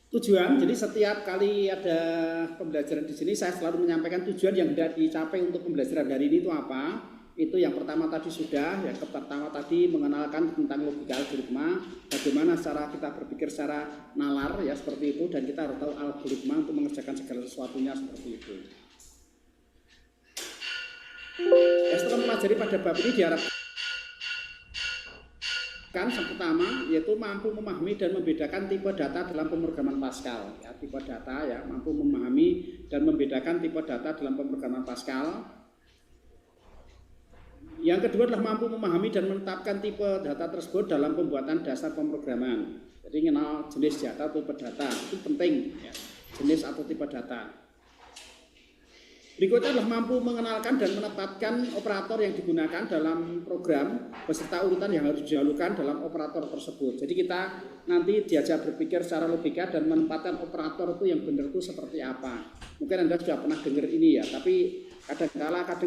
Tujuan, jadi setiap kali ada pembelajaran di sini saya selalu menyampaikan tujuan yang hendak dicapai untuk pembelajaran hari ini itu apa. Itu yang pertama tadi sudah, yang pertama tadi mengenalkan tentang logika algoritma, bagaimana cara kita berpikir secara nalar ya seperti itu, dan kita harus tahu algoritma untuk mengerjakan segala sesuatunya seperti itu. Ya, setelah mempelajari pada bab ini diharapkan yang pertama yaitu mampu memahami dan membedakan tipe data dalam pemrograman Pascal. Ya, tipe data ya, mampu memahami dan membedakan tipe data dalam pemrograman Pascal. Yang kedua adalah mampu memahami dan menetapkan tipe data tersebut dalam pembuatan dasar pemrograman. Jadi mengenal jenis data atau tipe data itu penting ya, jenis atau tipe data. Berikutnya adalah mampu mengenalkan dan menetapkan operator yang digunakan dalam program beserta urutan yang harus dijalankan dalam operator tersebut. Jadi kita nanti diajak berpikir secara logika dan menempatkan operator itu yang benar itu seperti apa. Mungkin Anda sudah pernah dengar ini ya, tapi kadang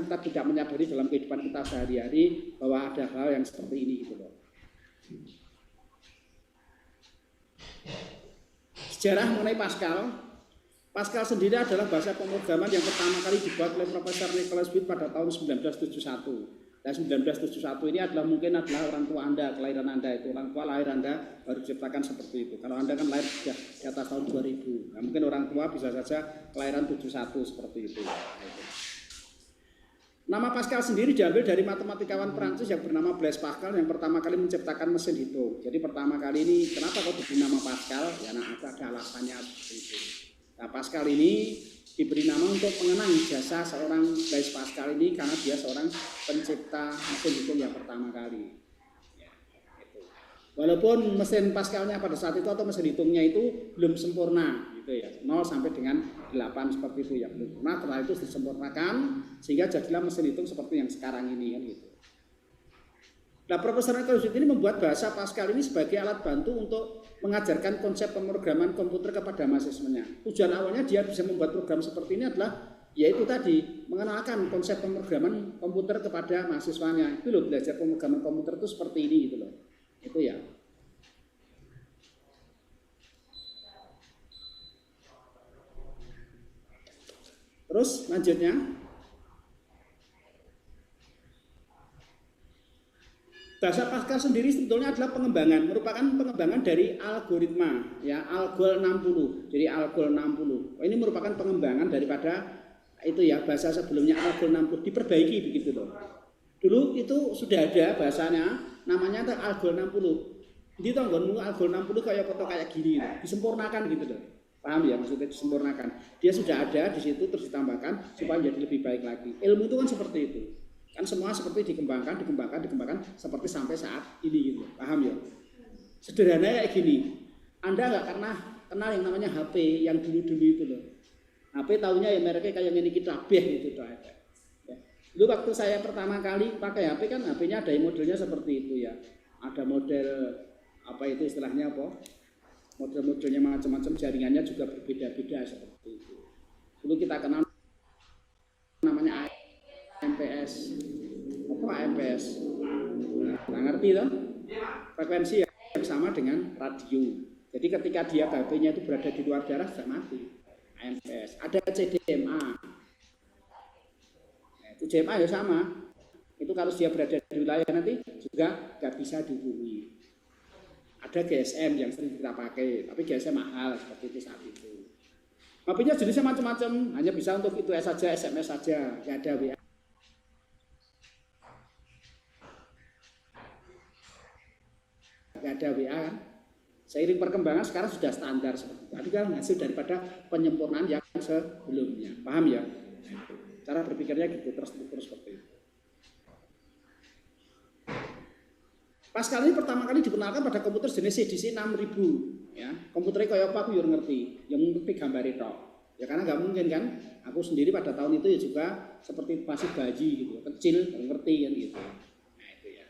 kita tidak menyadari dalam kehidupan kita sehari-hari bahwa ada hal yang seperti ini gitu loh. Sejarah mengenai Pascal. Pascal sendiri adalah bahasa pemrograman yang pertama kali dibuat oleh Profesor Nicholas Witt pada tahun 1971. Dan 1971 ini mungkin adalah orang tua Anda, kelahiran Anda itu. Orang tua lahir Anda baru diciptakan seperti itu. Kalau Anda kan lahir sudah di atas tahun 2000. Nah, mungkin orang tua bisa saja kelahiran 71 seperti itu. Nama Pascal sendiri diambil dari matematikawan Prancis yang bernama Blaise Pascal yang pertama kali menciptakan mesin hitung. Jadi pertama kali ini kenapa kok diberi nama Pascal? Ya ada alasannya seperti itu. Nah, Pascal ini diberi nama untuk mengenang jasa seorang Blaise Pascal ini karena dia seorang pencipta mesin hitung yang pertama kali. Ya, gitu. Walaupun mesin Pascalnya pada saat itu atau mesin hitungnya itu belum sempurna, gitu ya, 0 sampai dengan 8 seperti itu ya, belum sempurna. Setelah itu disempurnakan sehingga jadilah mesin hitung seperti yang sekarang ini kan gitu. Nah, Profesor Nicholas Witt ini membuat bahasa Pascal ini sebagai alat bantu untuk mengajarkan konsep pemrograman komputer kepada mahasiswanya. Tujuan awalnya dia bisa membuat program seperti ini adalah yaitu tadi mengenalkan konsep pemrograman komputer kepada mahasiswanya. Itu loh, belajar pemrograman komputer itu seperti ini gitu loh. Itu ya. Terus lanjutnya, bahasa Pascal sendiri sebetulnya adalah merupakan pengembangan dari algoritma, ya, Algol 60. Jadi Algol 60. Ini merupakan pengembangan daripada itu ya, bahasa sebelumnya Algol 60 diperbaiki begitu loh. Dulu itu sudah ada bahasanya, namanya Algol 60. Jadi tonggonmu Algol 60 kayak foto kayak gini, disempurnakan gitu loh. Paham ya maksudnya disempurnakan. Dia sudah ada di situ terus ditambahkan supaya jadi lebih baik lagi. Ilmu itu kan seperti itu. Kan semua seperti dikembangkan seperti sampai saat ini gitu. Paham ya? Sederhana kayak gini. Anda nggak pernah kenal yang namanya HP yang dulu-dulu itu loh. HP tahunya ya mereknya kayak ini kita gitu tuh. Ya. Dulu waktu saya pertama kali pakai HP kan HP-nya ada yang modelnya seperti itu ya. Ada model apa itu istilahnya apa? Model-modelnya macam-macam, jaringannya juga berbeda-beda seperti itu. Dulu kita kenal namanya AMPS. Apa AMPS? Nah, ngerti kan? Frekuensi yang sama dengan radio. Jadi ketika dia HP-nya itu berada di luar daerah sudah mati. AMPS. Ada CDMA. Nah, itu CDMA ya sama. Itu kalau dia berada di wilayah nanti juga nggak bisa dihubungi. Ada GSM yang sering kita pakai, tapi GSM mahal seperti itu saat itu. HP-nya jenisnya macam-macam, hanya bisa untuk itu saja, SMS saja, nggak ada WA. Nggak ada WA kan? Seiring perkembangan sekarang sudah standar seperti itu. Tapi kan hasil daripada penyempurnaan yang sebelumnya. Paham ya? Cara berpikirnya gitu, terus seperti itu. Pascal ini pertama kali dikenalkan pada komputer jenis CDC 6000 ya. Komputernya kayak apa aku ngerti, yang ngerti gambar itu. Ya karena nggak mungkin kan, aku sendiri pada tahun itu ya juga seperti masih bayi gitu, kecil, ngerti kan gitu. Nah itu ya.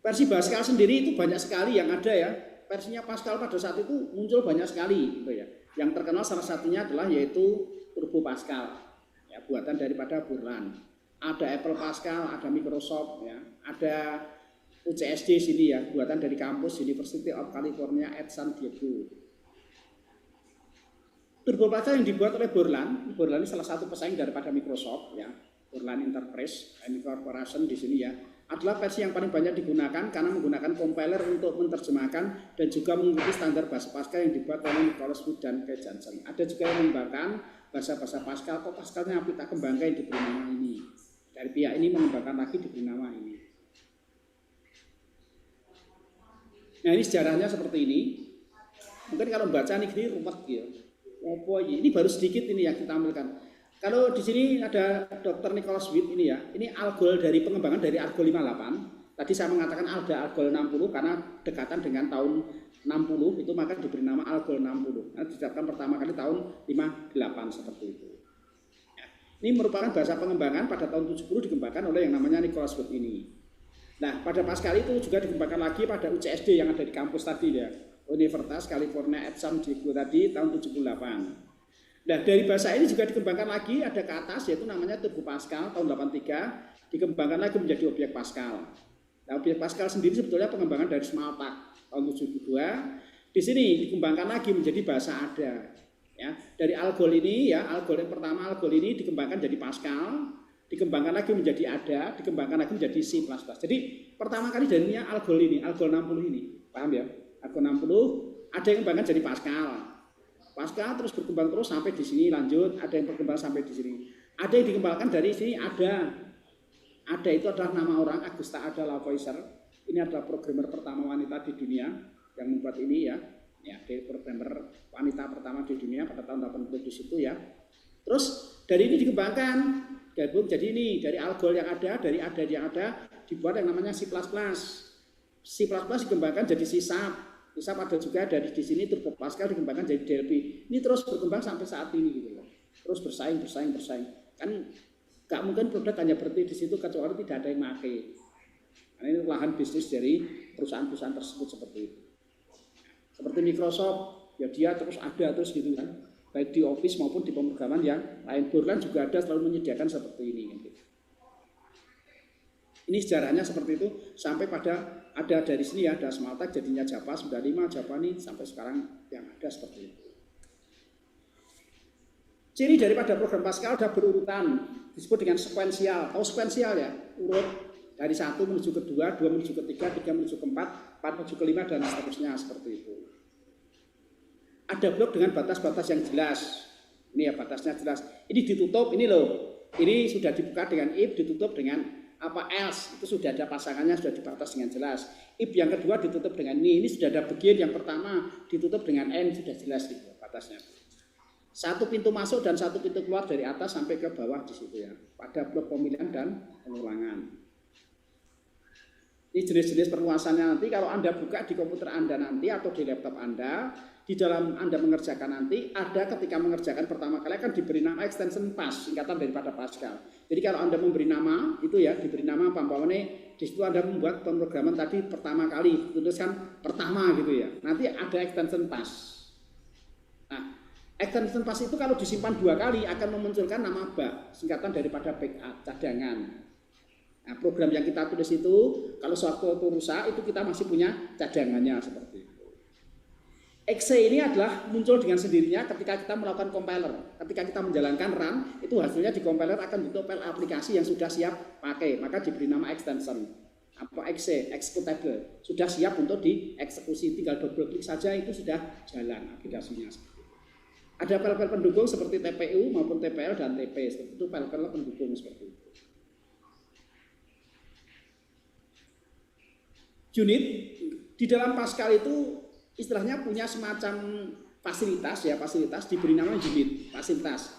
Versi Pascal sendiri itu banyak sekali yang ada ya. Versinya Pascal pada saat itu muncul banyak sekali gitu ya. Yang terkenal salah satunya adalah yaitu Turbo Pascal, ya buatan daripada Burland. Ada Apple Pascal, ada Microsoft ya, ada UCSD sini ya, buatan dari kampus University of California at San Diego. Turbo Pascal yang dibuat oleh Borland. Borland ini salah satu pesaing daripada Microsoft ya. Borland Enterprise Corporation di sini ya. Adalah versi yang paling banyak digunakan karena menggunakan compiler untuk menerjemahkan dan juga mengikuti standar bahasa Pascal yang dibuat oleh Nicholas Wood dan Keith Johnson. Ada juga yang mengembangkan bahasa-bahasa Pascal. Kok Pascalnya kita kembangkan diberi nama ini. Dari pihak ini mengembangkan lagi diberi nama ini. Nah ini sejarahnya seperti ini. Mungkin kalau baca ini rumet ya. Ini baru sedikit ini yang kita ambilkan. Kalau di sini ada Dr. Nicholas Wood ini ya, ini algol dari pengembangan dari Algol 58. Tadi saya mengatakan ada Algol 60 karena dekatan dengan tahun 60 itu maka diberi nama Algol 60. Nah, ditetapkan pertama kali tahun 58 seperti itu. Ya, ini merupakan bahasa pengembangan pada tahun 70 dikembangkan oleh yang namanya Nicholas Wood ini. Nah, pada Pascal itu juga dikembangkan lagi pada UCSD yang ada di kampus tadi ya, Universitas California at San Diego tadi tahun 78. Nah, dari bahasa ini juga dikembangkan lagi, ada ke atas, yaitu namanya Turbo Pascal tahun 83, dikembangkan lagi menjadi objek Pascal. Nah, objek Pascal sendiri sebetulnya pengembangan dari Smalltalk tahun 72. Di sini dikembangkan lagi menjadi bahasa ADA. Ya, dari algol ini ya, algol yang pertama algol ini dikembangkan jadi Pascal, dikembangkan lagi menjadi ADA, dikembangkan lagi menjadi C++. Jadi pertama kali jadinya algol ini, algol 60 ini, paham ya? Algol 60 ada yang dikembangkan jadi Pascal. Pascal terus berkembang terus sampai di sini lanjut, ada yang berkembang sampai di sini. Ada yang dikembangkan dari sini ada. Ada itu adalah nama orang Augusta Ada Lavoisier. Ini adalah programmer pertama wanita di dunia yang membuat ini ya. Ya, dia programmer wanita pertama di dunia pada tahun 80 di situ ya. Terus dari ini dikembangkan gabung jadi ini dari algol yang ada, dari ada yang ada dibuat yang namanya C++. C++ dikembangkan jadi C#. Bisa ada juga dari di sini Turbo Pascal dikembangkan jadi DLP. Ini terus berkembang sampai saat ini gitu loh. Terus bersaing. Kan nggak mungkin produk hanya berhenti di situ kecuali tidak ada yang pakai. Karena ini lahan bisnis dari perusahaan-perusahaan tersebut seperti itu. Seperti Microsoft, ya dia terus ada terus gitu kan. Baik di Office maupun di pemrograman yang lain. Borland juga ada selalu menyediakan seperti ini. Gitu. Ini sejarahnya seperti itu sampai pada ada dari sini ya, ada Smalltalk jadinya Java 95, Japani sampai sekarang yang ada seperti itu. Ciri daripada program Pascal ada berurutan, disebut dengan sekuensial. Tahu sekuensial ya? Urut dari 1 menuju ke 2, 2 menuju ke 3, 3 menuju ke 4, 4 menuju ke 5 dan seterusnya seperti itu. Ada blok dengan batas-batas yang jelas. Ini ya batasnya jelas. Ini ditutup, ini loh. Ini sudah dibuka dengan if, ditutup dengan apa else, itu sudah ada pasangannya, sudah dibatas dengan jelas. If yang kedua ditutup dengan ini sudah ada bagian yang pertama ditutup dengan n, sudah jelas gitu batasnya. Satu pintu masuk dan satu pintu keluar dari atas sampai ke bawah di situ ya. Pada blok pemilihan dan pengulangan. Ini jenis-jenis perluasannya nanti kalau Anda buka di komputer Anda nanti atau di laptop Anda, di dalam Anda mengerjakan nanti ada ketika mengerjakan pertama kali akan diberi nama extension pass, singkatan daripada Pascal. Jadi kalau Anda memberi nama itu ya diberi nama pampamane, di situ Anda membuat pemrograman tadi pertama kali, tuliskan pertama gitu ya. Nanti ada extension pass. Nah, extension pass itu kalau disimpan 2 kali akan memunculkan nama bug, singkatan daripada backup, cadangan. Nah, program yang kita tulis itu kalau suatu rusak itu kita masih punya cadangannya seperti itu. Exe ini adalah muncul dengan sendirinya ketika kita melakukan compiler. Ketika kita menjalankan run, itu hasilnya di compiler akan bentuk file aplikasi yang sudah siap pakai, maka diberi nama extension. Apa exe, executable, sudah siap untuk dieksekusi, tinggal double klik saja itu sudah jalan aplikasinya. Ada file-file pendukung seperti TPU maupun TPL dan TP, seperti itu file-file pendukung seperti itu. Unit di dalam Pascal itu istilahnya punya semacam fasilitas ya, fasilitas diberi nama unit, fasilitas.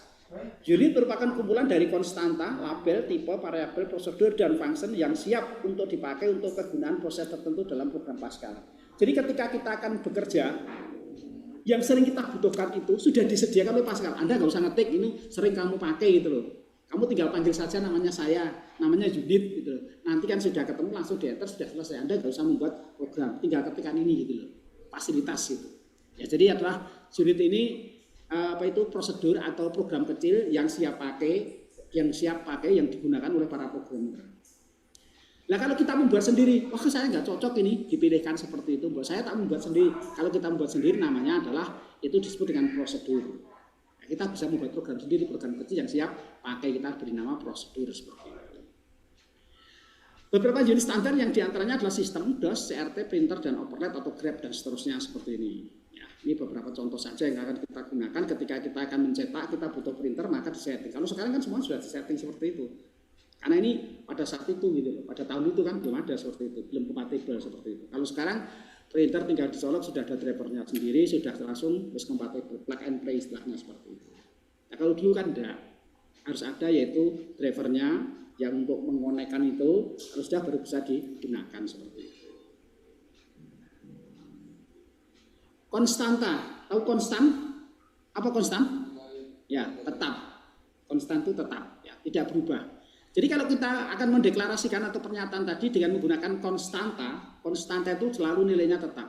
Unit merupakan kumpulan dari konstanta, label, tipe, variabel, prosedur, dan function yang siap untuk dipakai untuk kegunaan proses tertentu dalam program Pascal. Jadi ketika kita akan bekerja, yang sering kita butuhkan itu sudah disediakan oleh Pascal. Anda nggak usah ngetik, ini sering kamu pakai gitu loh. Kamu tinggal panggil saja namanya saya, namanya unit gitu loh. Nanti kan sudah ketemu langsung di enter, sudah selesai. Anda nggak usah membuat program, tinggal ketikkan ini gitu loh. Fasilitas itu. Ya, jadi adalah unit ini prosedur atau program kecil yang siap pakai, yang digunakan oleh para programmer. Nah kalau kita membuat sendiri, wah saya nggak cocok ini dipilihkan seperti itu. Saya tak membuat sendiri. Kalau kita membuat sendiri namanya adalah itu disebut dengan prosedur. Kita bisa membuat program sendiri, program kecil yang siap pakai, kita beri nama prosedur seperti itu. Beberapa unit standar yang diantaranya adalah sistem, DOS, CRT, printer, dan overlap atau grab, dan seterusnya seperti ini. Ya, ini beberapa contoh saja yang akan kita gunakan ketika kita akan mencetak, kita butuh printer, maka disetting. Kalau sekarang kan semua sudah disetting seperti itu. Karena ini pada saat itu gitu loh, pada tahun itu kan belum ada seperti itu, belum kompatibel seperti itu. Kalau sekarang printer tinggal dicolok, sudah ada drivernya sendiri, sudah langsung kompatibel, plug and play istilahnya seperti itu. Nah kalau dulu kan enggak, harus ada yaitu drivernya yang untuk mengonekkan itu harus sudah baru bisa digunakan seperti itu. Konstanta, tahu konstan? Apa konstan? Ya tetap, konstan itu tetap, ya tidak berubah. Jadi kalau kita akan mendeklarasikan atau pernyataan tadi dengan menggunakan konstanta, konstanta itu selalu nilainya tetap.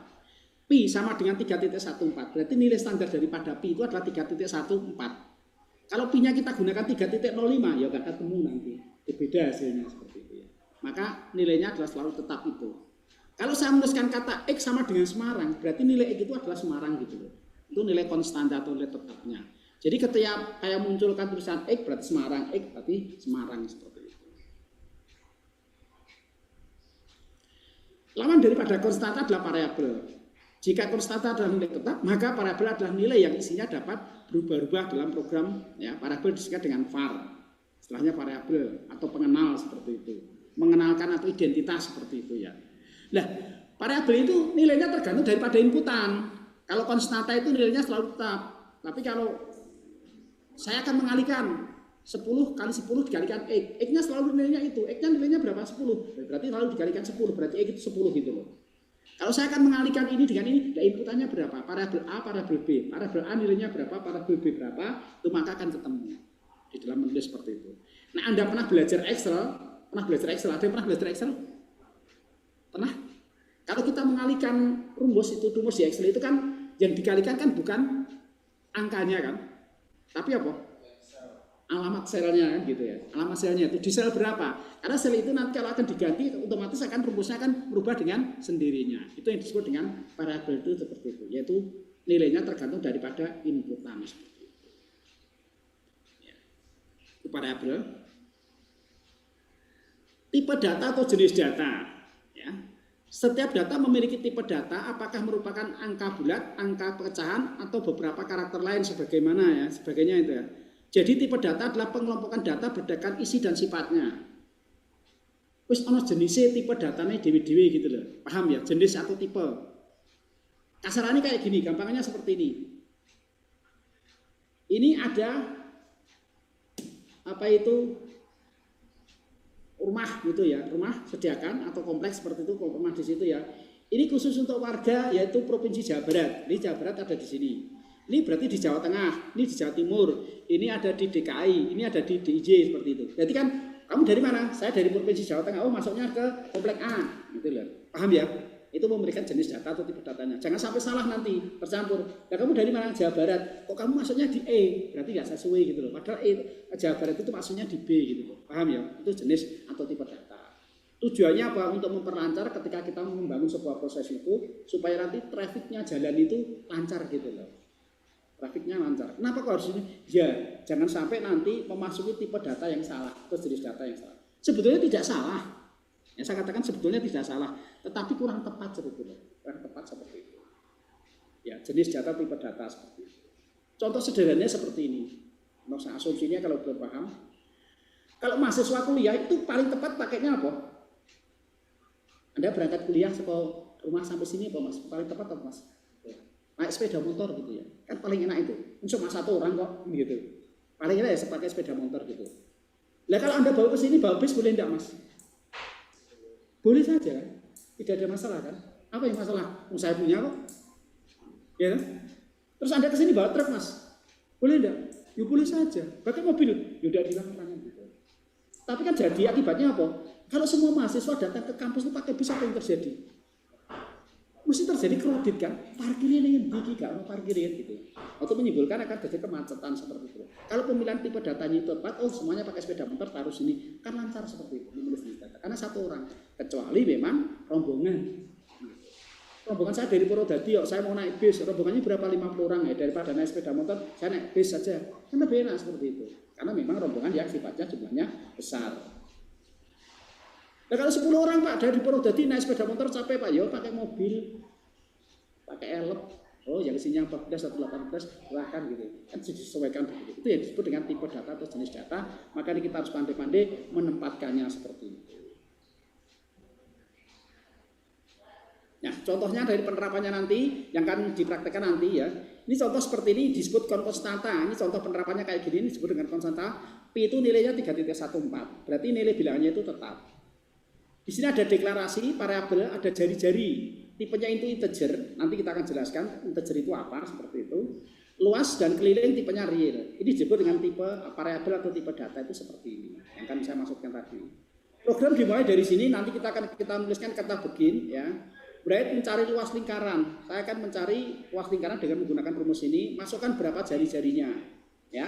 Pi sama dengan 3.14, berarti nilai standar daripada pi itu adalah 3.14. Kalau pi-nya kita gunakan 3.05, ya nggak ketemu nanti, berbeda hasilnya seperti itu ya. Maka nilainya adalah selalu tetap itu. Kalau saya menuliskan kata X sama dengan Semarang, berarti nilai X itu adalah Semarang gitu loh. Itu nilai konstanta atau nilai tetapnya. Jadi ketika saya munculkan tulisan X berarti Semarang, X berarti Semarang seperti itu. Lawan daripada konstanta adalah variabel. Jika konstanta adalah nilai tetap, maka variabel adalah nilai yang isinya dapat berubah-ubah dalam program. Ya, variabel disingkat dengan var. Istilahnya variabel atau pengenal seperti itu. Mengenalkan atau identitas seperti itu ya. Nah, variabel itu nilainya tergantung daripada inputan. Kalau konstanta itu nilainya selalu tetap. Tapi kalau saya akan mengalihkan 10 kali 10 dikalikan X. X-nya selalu nilainya itu. X-nya nilainya berapa? 10. Berarti selalu dikalikan 10. Berarti X itu 10 gitu loh. Kalau saya akan mengalihkan ini dengan ini, inputannya berapa? Variabel A, variabel B. Variabel A nilainya berapa? Variabel B berapa? Itu maka akan ketemu di dalam menulis seperti itu. Nah, Anda pernah belajar Excel? Pernah belajar Excel? Ada yang pernah belajar Excel? Pernah? Kalau kita mengalihkan rumus itu, rumus di Excel itu kan yang dikalikan kan bukan angkanya kan? Tapi apa? Alamat selnya kan gitu ya. Alamat selnya itu di sel berapa? Karena sel itu nanti kalau akan diganti otomatis akan rumusnya akan berubah dengan sendirinya. Itu yang disebut dengan variabel itu seperti itu. Yaitu nilainya tergantung daripada inputan seperti itu. Ya. Itu variabel. Tipe data atau jenis data. Ya. Setiap data memiliki tipe data, apakah merupakan angka bulat, angka pecahan, atau beberapa karakter lain sebagaimana ya, sebagainya itu ya. Jadi tipe data adalah pengelompokan data berdasarkan isi dan sifatnya. Wis ono jenisnya tipe datanya dewe-dewe gitu loh. Paham ya? Jenis atau tipe. Kasarannya kayak gini, gampangnya seperti ini. Ini ada apa itu rumah gitu ya, rumah sediakan atau kompleks seperti itu, rumah di situ ya. Ini khusus untuk warga yaitu Provinsi Jawa Barat. Ini Jawa Barat ada di sini. Ini berarti di Jawa Tengah, ini di Jawa Timur, ini ada di DKI, ini ada di DIY seperti itu. Jadi kan kamu dari mana? Saya dari Provinsi Jawa Tengah. Oh, masuknya ke komplek A, gitu loh. Paham ya? Itu memberikan jenis data atau tipe datanya. Jangan sampai salah nanti tercampur. Nah, kamu dari mana? Jawa Barat. Kok kamu masuknya di E? Berarti nggak sesuai gitu loh. Padahal Jawa Barat itu maksudnya di B gitu loh. Paham ya? Itu jenis atau tipe data. Tujuannya apa? Untuk memperlancar ketika kita membangun sebuah proses itu supaya nanti trafiknya jalan itu lancar gitu loh. Trafiknya lancar. Kenapa kok harus ini? Ya, jangan sampai nanti memasuki tipe data yang salah atau jenis data yang salah. Sebetulnya tidak salah. Ya, saya katakan sebetulnya tidak salah, tetapi kurang tepat sebetulnya. Kurang tepat seperti itu. Ya, jenis data tipe data seperti itu. Contoh sederhananya seperti ini. Nah, asumsinya kalau belum paham, kalau mahasiswa kuliah itu paling tepat pakainya apa? Anda berangkat kuliah ke rumah sampai sini apa Mas? Paling tepat apa Mas? Naik sepeda motor gitu ya, kan paling enak itu. Cuma satu orang kok gitu. Paling enak ya pakai sepeda motor gitu. Lah kalau Anda bawa ke sini bawa bis boleh enggak Mas? Boleh saja, tidak ada masalah kan? Apa yang masalah? Saya punya kok. Ya. Terus Anda ke sini bawa truk Mas? Boleh enggak? Ya boleh saja. Bahkan mobil, ya udah dilarang gitu. Tapi kan jadi akibatnya apa? Kalau semua mahasiswa datang ke kampus itu pakai bis, apa yang terjadi? Mesti terjadi kredit kan, parkirnya yang tinggi gak mau parkirnya gitu, atau menimbulkan akan terjadi kemacetan seperti itu. Kalau pemilihan tipe datanya itu tepat, oh semuanya pakai sepeda motor taruh sini, kan lancar seperti itu menulis data. Karena satu orang, kecuali memang rombongan. rombongan saya dari Purwodadi, saya mau naik bis, rombongannya berapa 50 orang ya, daripada naik sepeda motor, saya naik bis saja. Kan lebih enak seperti itu. Karena memang rombongan yang sifatnya jumlahnya besar. Nah kalau 10 orang Pak dari Purwodadi naik sepeda motor capek Pak, ya pakai mobil, pakai elep. Oh yang isinya 14 atau 18 silahkan gitu. Kan disesuaikan begitu. Itu yang disebut dengan tipe data atau jenis data. Makanya kita harus pandai-pandai menempatkannya seperti itu. Nah, contohnya dari penerapannya nanti yang akan dipraktekkan nanti ya. Ini contoh seperti ini disebut konstanta. Ini contoh penerapannya kayak gini, ini disebut dengan konstanta. Pi itu nilainya 3.14. Berarti nilai bilangnya itu tetap. Di sini ada deklarasi variabel, ada jari-jari. Tipenya itu integer. Nanti kita akan jelaskan integer itu apa seperti itu. Luas dan keliling tipenya real. Ini disebut dengan tipe variabel atau tipe data itu seperti ini. Yang kan saya maksudkan tadi. Program dimulai dari sini. Nanti kita menuliskan kata begin ya. Berarti mencari luas lingkaran. Saya akan mencari luas lingkaran dengan menggunakan rumus ini. Masukkan berapa jari-jarinya, ya.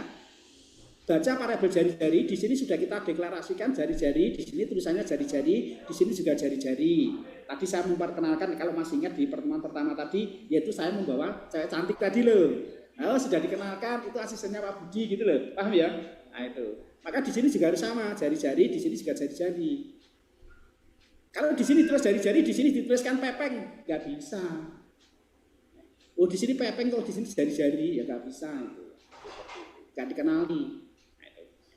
Baca variabel jari-jari. Di sini sudah kita deklarasikan jari-jari. Di sini tulisannya jari-jari. Di sini juga jari-jari. Tadi saya memperkenalkan kalau masih ingat di pertemuan pertama tadi, yaitu saya membawa cewek cantik tadi loh. Oh, sudah dikenalkan itu asistennya Pak Budi gitu loh. Paham ya? Nah itu. Maka di sini juga harus sama jari-jari. Di sini juga jari-jari. Kalau di sini tulis jari-jari, di sini dituliskan pepeng, nggak bisa. Oh di sini pepeng, kalau di sini jari-jari, ya nggak bisa. Nggak dikenali.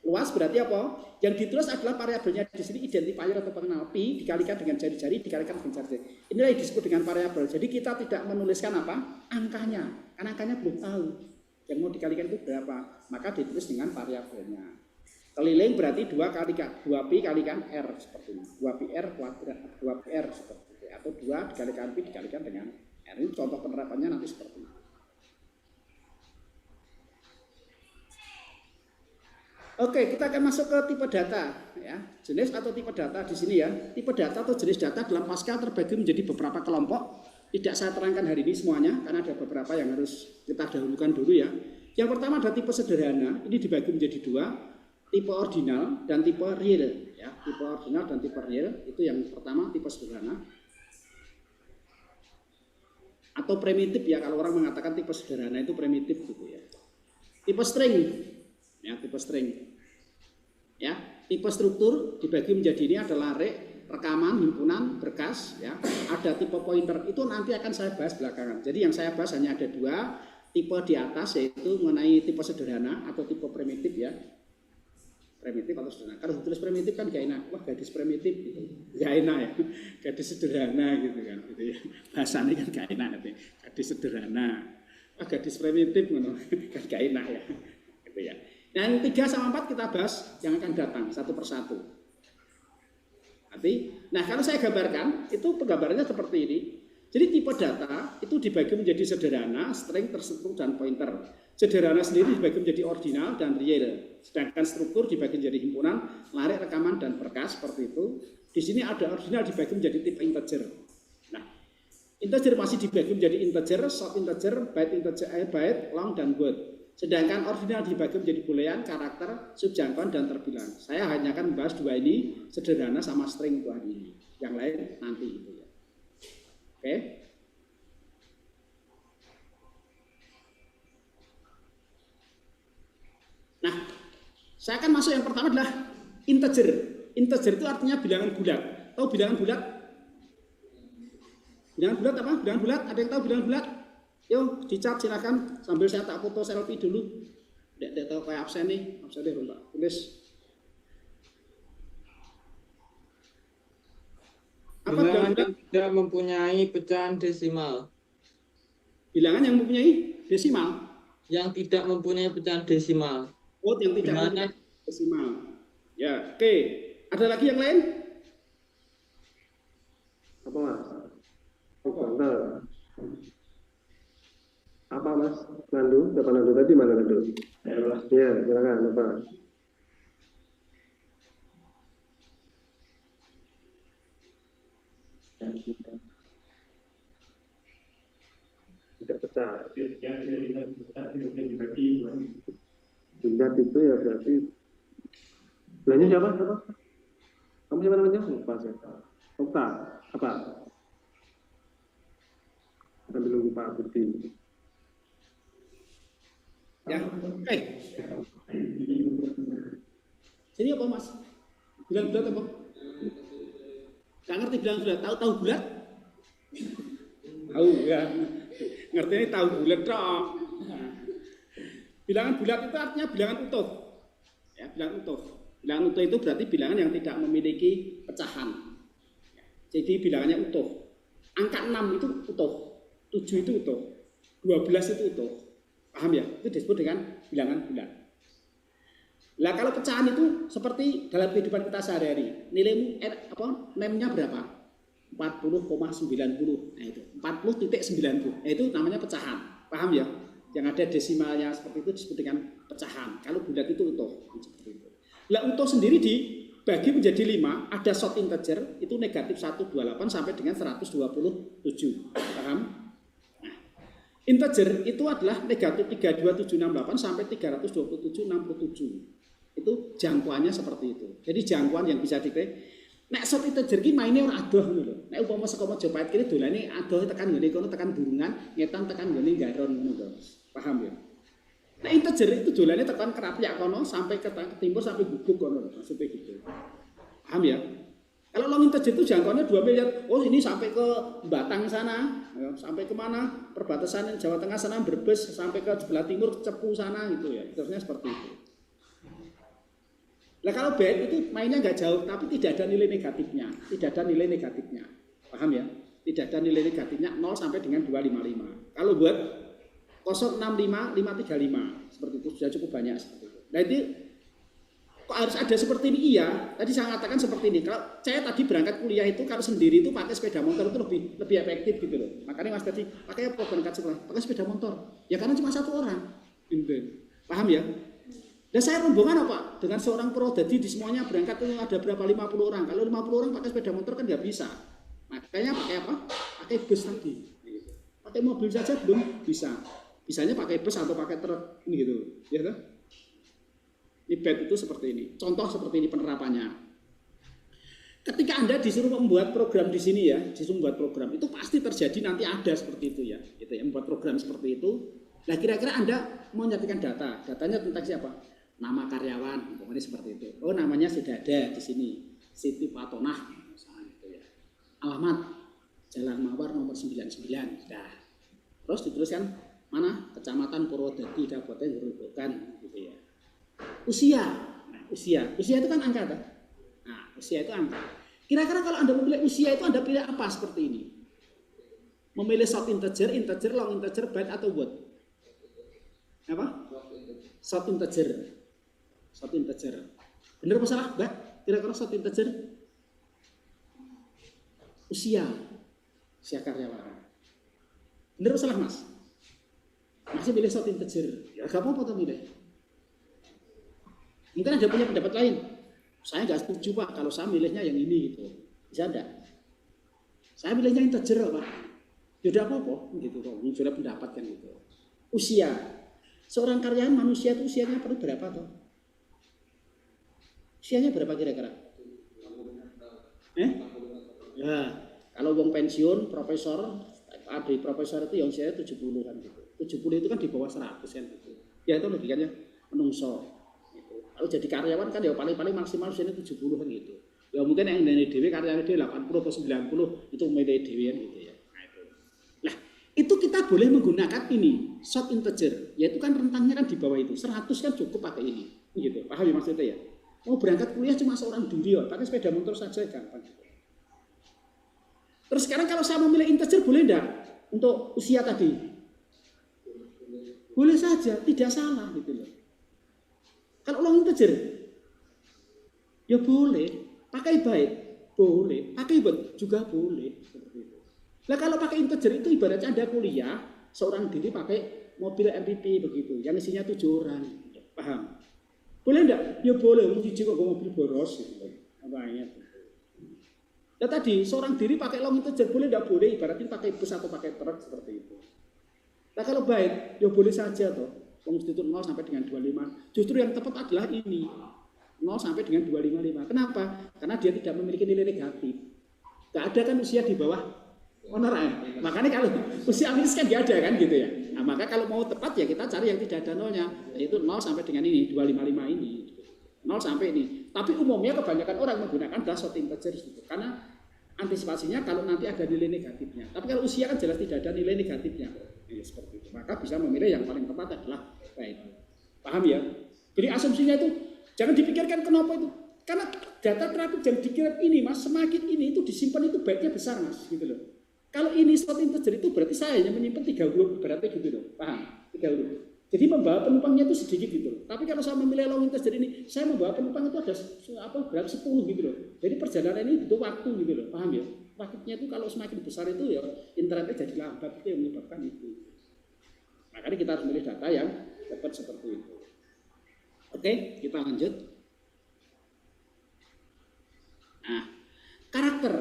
Luas berarti apa? Yang ditulis adalah variabelnya di sini identifier atau pengenal pi dikalikan dengan jari-jari dikalikan dengan jari-jari. Inilah yang disebut dengan variabel. Jadi kita tidak menuliskan apa? Angkanya, karena angkanya belum tahu. Yang mau dikalikan itu berapa? Maka ditulis dengan variabelnya. Keliling berarti 2pi kalikan R seperti ini. 2pr kuadrat, 2pr seperti itu. Atau 2 dikalikan pi dikalikan dengan R. Ini contoh penerapannya nanti seperti ini. Oke, kita akan masuk ke tipe data ya. Jenis atau tipe data di sini ya. Tipe data atau jenis data dalam Pascal terbagi menjadi beberapa kelompok. Tidak saya terangkan hari ini semuanya karena ada beberapa yang harus kita dahulukan dulu ya. Yang pertama ada tipe sederhana. Ini dibagi menjadi 2. Tipe ordinal dan tipe real ya. Tipe ordinal dan tipe real itu yang pertama tipe sederhana. Atau primitif ya, kalau orang mengatakan tipe sederhana itu primitif gitu ya. Tipe string ya, tipe string. Ya, tipe struktur dibagi menjadi ini ada array, rekaman, himpunan, berkas ya. Ada tipe pointer. Itu nanti akan saya bahas belakangan. Jadi yang saya bahas hanya ada 2 tipe di atas, yaitu mengenai tipe sederhana atau tipe primitif ya. Primitif atau sederhana. Kalau ditulis primitif kan gak enak. Wah, gadis primitif gitu. Gak enak ya. Gadis sederhana gitu kan gitu ya. Bahasanya kan gak enak gitu. Gadis sederhana. Wah, gadis primitif kan gak enak ya. Gitu ya. Yang 3 sama 4 kita bahas yang akan datang satu persatu. Nah, kalau saya gambarkan, itu penggambarannya seperti ini. Jadi tipe data itu dibagi menjadi sederhana, string, terstruktur, dan pointer. Sederhana sendiri dibagi menjadi ordinal dan real. Sedangkan struktur dibagi menjadi himpunan, larik, rekaman, dan berkas seperti itu. Di sini ada ordinal dibagi menjadi tipe integer. Nah, integer masih dibagi menjadi integer, short integer, byte integer, byte, long, dan word. Sedangkan ordinal dibagi menjadi boolean, karakter, subjangkauan, dan terbilang. Saya hanya akan membahas 2 ini, sederhana sama string itu hari ini. Yang lain nanti itu ya. Oke. Nah, saya akan masuk yang pertama adalah integer. Integer itu artinya bilangan bulat. Tahu bilangan bulat? Bilangan bulat apa? Bilangan bulat? Ada yang tahu bilangan bulat? Yuk, dicat silakan sambil saya tak foto selfie dulu. Tidak tahu kayak absen nih, absen deh Pak. Tulis. Apa bilangan yang tidak mempunyai pecahan desimal? Bilangan yang mempunyai desimal? Yang tidak mempunyai pecahan desimal. Oh, yang tidak mempunyai desimal. Ya, oke. Ada lagi yang lain? Apa Mas? Benar. Apa Mas? Nandu? Siapa Nandu tadi? Mana Nandu? Ya, silakan apa? Tidak pecah. Bulat itu ya berarti. Belanja siapa? Kamu siapa namanya? Lupa saya. Okta. Apa? Sambil nunggu Pak Budi. Ya, oke. Sini apa Mas? Bilang bulat apa? Gak ngerti bilang bulat, tahu bulat? Tahu ya. Ngertinya tahu bulat dong. Bilangan bulat itu artinya bilangan utuh. Ya, bilangan utuh. Bilangan utuh itu berarti bilangan yang tidak memiliki pecahan. Jadi bilangannya utuh. Angka 6 itu utuh, 7 itu utuh, 12 itu utuh. Paham ya? Itu disebut dengan bilangan bulat. Lah kalau pecahan itu seperti dalam kehidupan kita sehari-hari. Nilai NEM-nya berapa? 40,90. Nah itu, 40,90. Nah itu namanya pecahan. Paham ya? Yang ada desimalnya seperti itu disebut dengan pecahan. Kalau bulat itu utuh, seperti itu. Lah utuh sendiri dibagi menjadi 5, ada short integer itu negatif 128 sampai dengan 127. Paham? Nah, integer itu adalah negatif 32768 sampai 32767. Itu jangkauannya seperti itu. Jadi jangkauan yang bisa diklik. Nek short integer ki maine ora adoh ngono lho. Nek upama saka Majapahit kene dolane adoh tekan ngene kono tekan Burungan, ngetan tekan ngene Garon ngono lho. Paham ya? Nek integer itu dolane tekan Kerapyak kono sampai ke timur sampai Gubuk kono maksudnya gitu. Paham ya? Kalau long integer itu jangkauannya 2 miliar. Oh, ini sampai ke Batang sana, ya, sampai kemana? Perbatasan Jawa Tengah sana Brebes sampai ke sebelah timur Cepu sana gitu ya. Terusnya seperti itu. Nah kalau byte itu mainnya nggak jauh, tapi tidak ada nilai negatifnya, tidak ada nilai negatifnya, paham ya? Tidak ada nilai negatifnya 0 sampai dengan 255. Kalau buat 065, 535 seperti itu sudah cukup banyak seperti itu. Nah itu kok harus ada seperti ini? Iya, tadi saya katakan seperti ini. Kalau saya tadi berangkat kuliah itu kalau sendiri itu pakai sepeda motor itu lebih efektif gitu loh. Makanya Mas tadi pakai apa berangkat sekolah? Pakai sepeda motor. Ya karena cuma 1 orang. Paham ya? Dan saya rombongan apa? Dengan seorang pro, jadi di semuanya berangkat itu ada berapa 50 orang. Kalau 50 orang pakai sepeda motor kan nggak bisa. Makanya pakai apa? Pakai bus tadi. Pakai mobil saja belum bisa. Bisanya pakai bus atau pakai truk ini gitu, ya kan? Ini bed itu seperti ini. Contoh seperti ini penerapannya. Ketika Anda disuruh membuat program di sini ya, disuruh membuat program itu pasti terjadi nanti ada seperti itu ya. Gitu ya, membuat program seperti itu. Nah kira-kira Anda mau nyatikan data. Datanya tentang siapa? Nama karyawan, pokoknya seperti itu. Oh namanya sudah ada di sini, Siti Patonah, misalnya gitu ya. Alamat Jalan Mawar nomor 99, sudah. Terus dituliskan mana? Kecamatan Purwodadi, Kabupaten Grobogan, gitu ya. Usia, nah, usia itu kan angka kan? Nah, usia itu angka. Kira-kira kalau Anda memilih usia itu Anda pilih apa seperti ini? Memilih short integer, long integer, byte atau word? Apa? Short integer. Short integer. Benar apa salah, Mbak? Kira-kira short integer? Usia karyawan. Benar apa salah, Mas? Masih pilih short integer. Ya gak apa-apa tuh milih. Mungkin ada punya pendapat lain. Saya nggak setuju Pak, kalau saya milihnya yang ini gitu. Bisa enggak? Saya milihnya integer Pak. Ya udah apa-apa gitu kok. Sudah pendapat kan gitu. Usia. Seorang karyawan manusia itu usianya perlu berapa toh? Usianya berapa kira-kira? Ya, kalau wong pensiun, profesor, adik profesor itu yang usianya 70 kan gitu. 70 itu kan di bawah 100 kan gitu. Ya itu logikanya menungso. Gitu. Kalau jadi karyawan kan ya paling-paling maksimal usianya 70 kan gitu. Ya mungkin yang dari DW karyawan dia 80 atau 90 itu milih DW kan gitu ya. Nah, itu kita boleh menggunakan ini short integer, yaitu kan rentangnya kan di bawah itu 100 kan cukup pakai ini, gitu. Paham ya maksudnya ya? Mau berangkat kuliah cuma seorang diri, pakai sepeda motor saja gampang. Terus sekarang kalau saya memilih integer boleh enggak untuk usia tadi? Boleh saja, tidak salah gitu loh. Kalau long integer, ya boleh. Pakai byte, boleh. Pakai word juga boleh. Nah kalau pakai integer itu ibaratnya Anda kuliah, seorang diri pakai mobil MPV begitu, yang isinya 7 orang. Paham? Boleh enggak? Ya boleh, menuju kok mobil boros gitu. Apanya? Nah tadi seorang diri pakai long integer boleh enggak? Boleh, ibaratnya pakai bus atau pakai truk seperti itu. Nah kalau byte, ya boleh saja toh. Konstitusi 0 sampai dengan 25. Justru yang tepat adalah ini. 0 sampai dengan 255. Kenapa? Karena dia tidak memiliki nilai negatif. Enggak ada kan usia di bawah Honor ya. Makanya kalau usia miskin nggak ada kan gitu ya. Nah, maka kalau mau tepat ya kita cari yang tidak ada nolnya, yaitu 0 sampai dengan ini 255 ini. 0 sampai ini. Tapi umumnya kebanyakan orang menggunakan adalah short integer gitu. Karena antisipasinya kalau nanti ada nilai negatifnya. Tapi kalau usia kan jelas tidak ada nilai negatifnya. Ya, seperti itu. Maka bisa memilih yang paling tepat adalah baik. Paham ya? Jadi asumsinya itu jangan dipikirkan kenapa itu. Karena data traffic yang dikirim ini Mas, semakin ini itu disimpan itu baiknya besar Mas, gitu loh. Kalau ini short integer itu berarti saya hanya menyimpan 3 huruf, berarti gitu loh. Paham? 3 huruf. Jadi membawa penumpangnya itu sedikit gitu loh. Tapi kalau saya memilih long integer ini, saya membawa penumpang itu ada berapa 10 gitu loh. Jadi perjalanan ini butuh waktu gitu loh. Paham ya? Waktunya itu kalau semakin besar itu ya internetnya jadi lambat, itu yang menyebabkan itu. Makanya kita harus memilih data yang dapat seperti itu. Oke, kita lanjut. Nah, karakter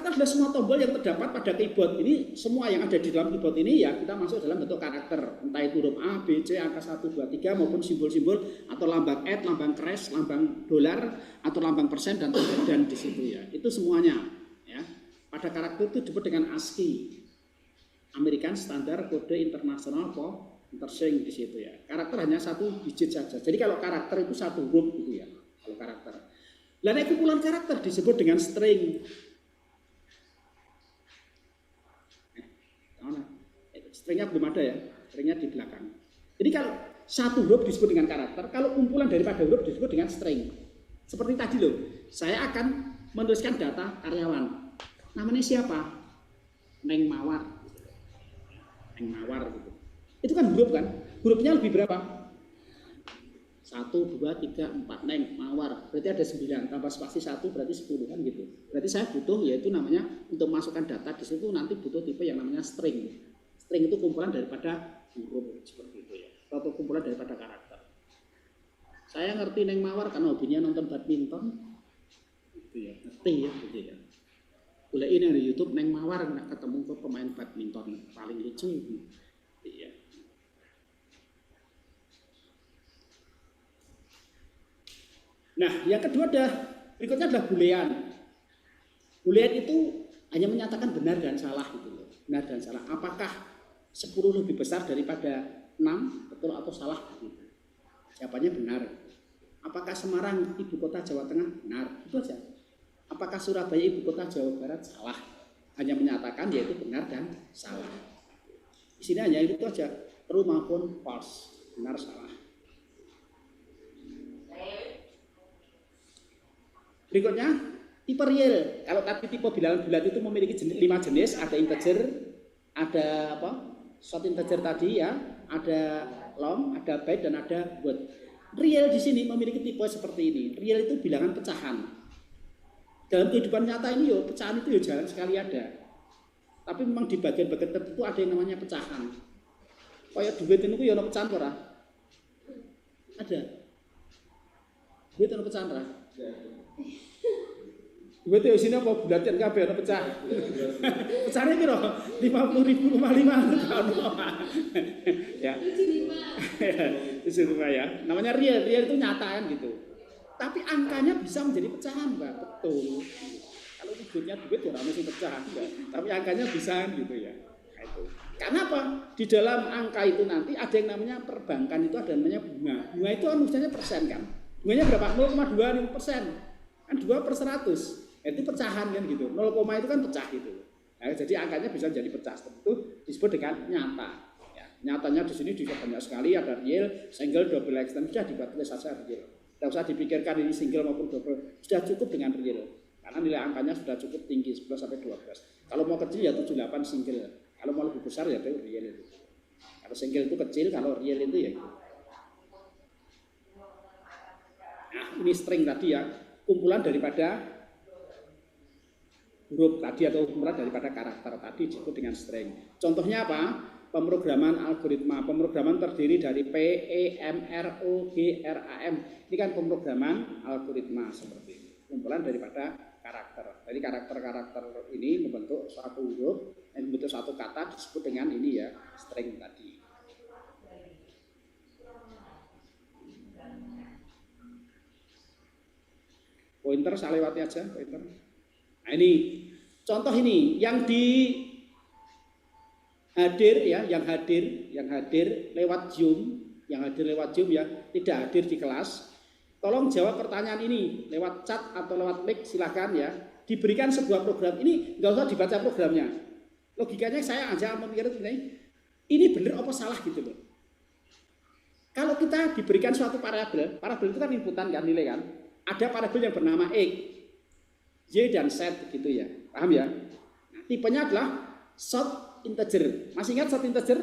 adalah semua tombol yang terdapat pada keyboard. Ini semua yang ada di dalam keyboard ini ya kita masuk dalam bentuk karakter. Entah itu huruf A, B, C, angka 1, 2, 3 maupun simbol-simbol atau lambang @ lambang crash, lambang dolar atau lambang persen dan di situ ya. Itu semuanya ya. Pada karakter itu disebut dengan ASCII. American Standard Code International Intersync di situ ya. Karakter hanya 1 digit saja. Jadi kalau karakter itu 1 huruf gitu ya. Kalau karakter. Lalu kumpulan karakter disebut dengan string. Stringnya belum ada ya, stringnya di belakang. Jadi kalau 1 huruf disebut dengan karakter, kalau kumpulan daripada huruf disebut dengan string. Seperti tadi loh, saya akan menuliskan data karyawan. Namanya siapa? Neng Mawar. Neng Mawar gitu. Itu kan huruf kan? Hurufnya lebih berapa? 1, 2, 3, 4, Neng Mawar. Berarti ada 9, tambah spasi 1 berarti 10 kan gitu. Berarti saya butuh yaitu namanya untuk masukkan data di situ nanti butuh tipe yang namanya string. String itu kumpulan daripada huruf seperti itu ya. Atau kumpulan daripada karakter. Saya ngerti Neng Mawar karena hobinya nonton badminton. Gitu ya. Ngerti ya gitu ya. Boleh ini di YouTube Neng Mawar ketemu ke pemain badminton paling lucu gitu ya. Nah, yang kedua berikutnya adalah boolean. Boolean itu hanya menyatakan benar dan salah gitu loh. Benar dan salah. Apakah 10 lebih besar daripada 6, betul atau salah? Jawabannya benar. Apakah Semarang ibu kota Jawa Tengah? Benar. Itu aja. Apakah Surabaya ibu kota Jawa Barat? Salah. Hanya menyatakan yaitu benar dan salah. Di sini hanya itu aja. True maupun false. Benar salah. Berikutnya tipe real. Kalau tadi tipe bilangan bulat itu memiliki 5 jenis, ada integer, ada short integer tadi ya, ada long, ada byte dan ada word. Real di sini memiliki tipe seperti ini. Real itu bilangan pecahan. Dalam kehidupan nyata ini pecahan itu jarang sekali ada. Tapi memang di bagian-bagian tertentu ada yang namanya pecahan. Kayak duit itu ya ono pecahan ora? Ada. Duit ono pecahan ora? Duit itu sini apa bulatnya kabeh ono pecah. Pecahnya kira 50.000 rumah 5 ya. Itu ya. Namanya real itu nyata kan gitu. Tapi angkanya bisa menjadi pecahan, Mbak. Betul. Kalau duitnya duit ya mesti pecahan, Mbak. Tapi angkanya bisa gitu ya. Nah, itu. Karena apa? Di dalam angka itu nanti ada yang namanya perbankan itu ada namanya bunga. Bunga itu misalnya persen kan. Bunganya berapa? 0,25%. Kan 2/100. Itu pecahan kan gitu. 0, itu kan pecah gitu. Nah, jadi angkanya bisa jadi pecah. Itu disebut dengan nyata. Ya, nyatanya di sini juga banyak sekali ada real, single, double extend. Sudah ditulis saja real. Tidak usah dipikirkan ini single maupun double. Sudah cukup dengan real. Karena nilai angkanya sudah cukup tinggi 11 sampai 12. Kalau mau kecil ya 78 single. Kalau mau lebih besar ya itu real itu. Kalau single itu kecil, kalau real itu ya. Nah, ini string tadi ya, kumpulan daripada huruf tadi atau kumpulan daripada karakter tadi disebut dengan string. Contohnya apa? Pemrograman algoritma. Pemrograman terdiri dari P, E, M, R, O, G, R, A, M. Ini kan pemrograman algoritma seperti ini. Kumpulan daripada karakter. Jadi karakter-karakter ini membentuk suatu huruf, membentuk suatu kata disebut dengan ini ya, string tadi. Pointer saya lewati aja, pointer. Nah ini contoh ini yang hadir ya, yang hadir lewat Zoom, ya, tidak hadir di kelas. Tolong jawab pertanyaan ini lewat chat atau lewat mic, silakan ya. Diberikan sebuah program, ini nggak usah dibaca programnya. Logikanya saya aja memikir ini benar apa salah gitu loh. Kalau kita diberikan suatu variabel itu kan inputan kan, nilai kan. Ada variabel yang bernama X, Y dan Z gitu ya. Paham ya? Nah, tipenya adalah short integer. Masih ingat short integer?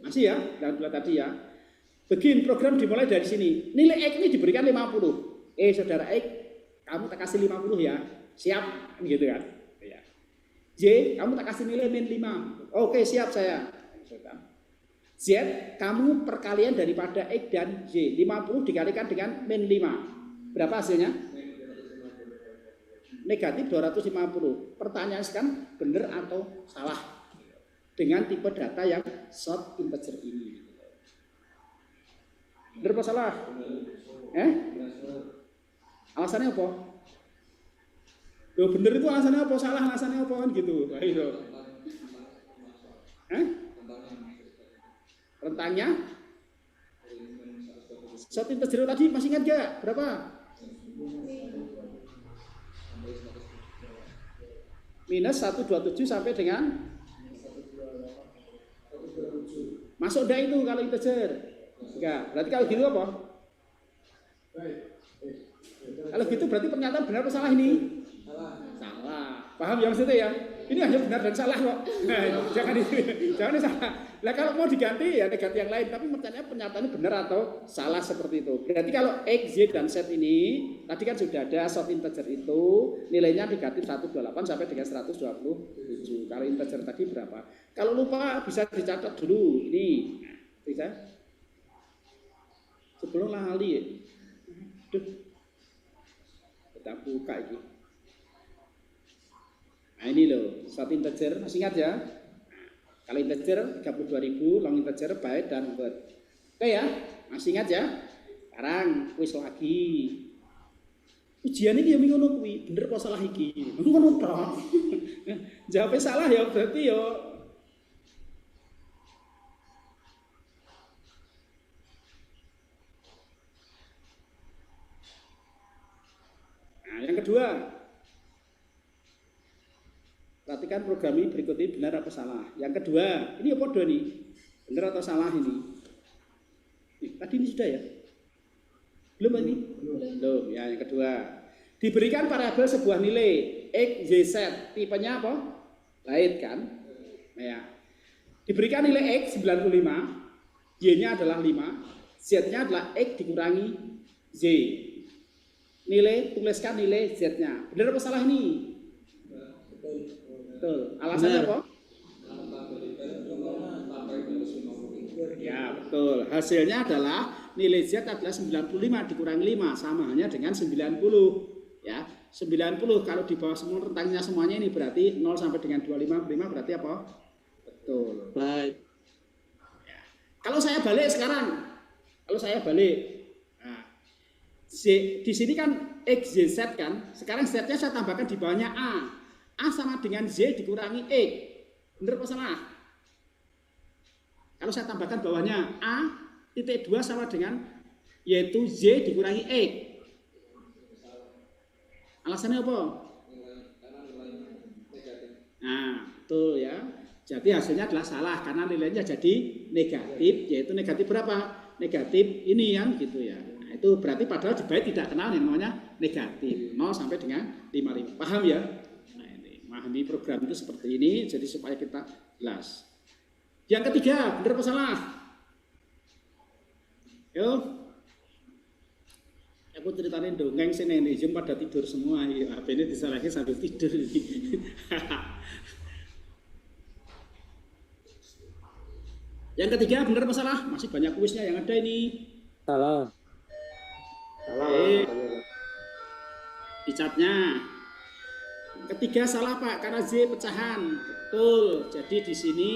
Masih ya? Dan tadi ya. Begin program dimulai dari sini. Nilai X ini diberikan 50. Saudara X, kamu tak kasih 50 ya. Siap, gitu kan. Ya. Y, kamu tak kasih nilai min 5. Oke, siap saya. Z, kamu perkalian daripada X dan Y. 50 dikalikan dengan min 5. Berapa hasilnya? Negatif 250. Pertanyaan sekarang benar atau salah? Dengan tipe data yang short integer ini. Benar apa salah? Alasannya apa? Loh, bener itu alasannya apa? Salah alasannya apa kan gitu? Ayo. Rentangnya? Short integer tadi masih ingat gak? Berapa? Minus 127 sampai dengan masuk dah itu kalau integer. Enggak, berarti kalau gitu apa? Kalau gitu berarti pernyataan benar atau salah ini? Salah. Paham ya maksudnya ya? Ini hanya benar dan salah kok. Nah, jangan salah. Nah kalau mau diganti ya ganti yang lain. Tapi pernyataannya benar atau salah seperti itu. Berarti kalau X, Y dan Z ini tadi kan sudah ada short integer itu nilainya negatif 128 sampai dengan 127. Kalau integer tadi berapa? Kalau lupa bisa dicatat dulu ini. Nah, bisa? Sebelum lali ya. Kita buka ini. Nah ini loh, short integer, masih ingat ya? Kalau integer 32.000, long integer, byte dan word. Oke ya, masih ingat ya? Sekarang kuis lagi. Ujian ini yang ngono kuwi, bener apa salah iki? Ngono tok. Jawabnya salah ya berarti ya. Nah, yang kedua. Perhatikan program ini berikut ini benar atau salah. Yang kedua, ini apa dua nih? Benar atau salah ini? Tadi ini sudah ya? Belum ini? Belum. Ya, yang kedua. Diberikan variabel sebuah nilai X, Y, Z. Tipenya apa? Light kan? Ya. Diberikan nilai X 95, Y-nya adalah 5, Z-nya adalah X dikurangi Z. Tuliskan nilai Z-nya. Benar apa salah ini? Betul. Alasannya apa? Ya, betul. Hasilnya adalah nilai Z adalah 95 dikurangi 5 sama halnya dengan 90. Ya, 90 kalau di bawah semua rentangnya semuanya ini berarti 0 sampai dengan 25 berarti apa? Betul. Baik. Ya. Kalau saya balik sekarang, nah, di sini kan X, Y, Z kan. Sekarang Z-nya saya tambahkan di bawahnya A. A sama dengan Z dikurangi X. Benar apa salah? Kalau saya tambahkan bawahnya A titik 2 sama dengan yaitu Z dikurangi X. Alasannya apa? Nah, betul ya. Jadi hasilnya adalah salah karena nilainya jadi negatif, yaitu negatif berapa? Negatif ini yang gitu ya. Nah, itu berarti padahal di byte tidak kenal yang namanya negatif 0 sampai dengan 5.000. Paham ya? Memahami program itu seperti ini, jadi supaya kita jelas. Yang ketiga, benar apa salah? Yuk, aku ceritain dongeng sini nih, Zoom pada tidur semua. HP ini disalahin sambil tidur. Yang ketiga, benar apa salah? Masih banyak kuisnya yang ada ini. Salah. Di catnya. Ketiga salah Pak, karena Z pecahan. Betul. Jadi di sini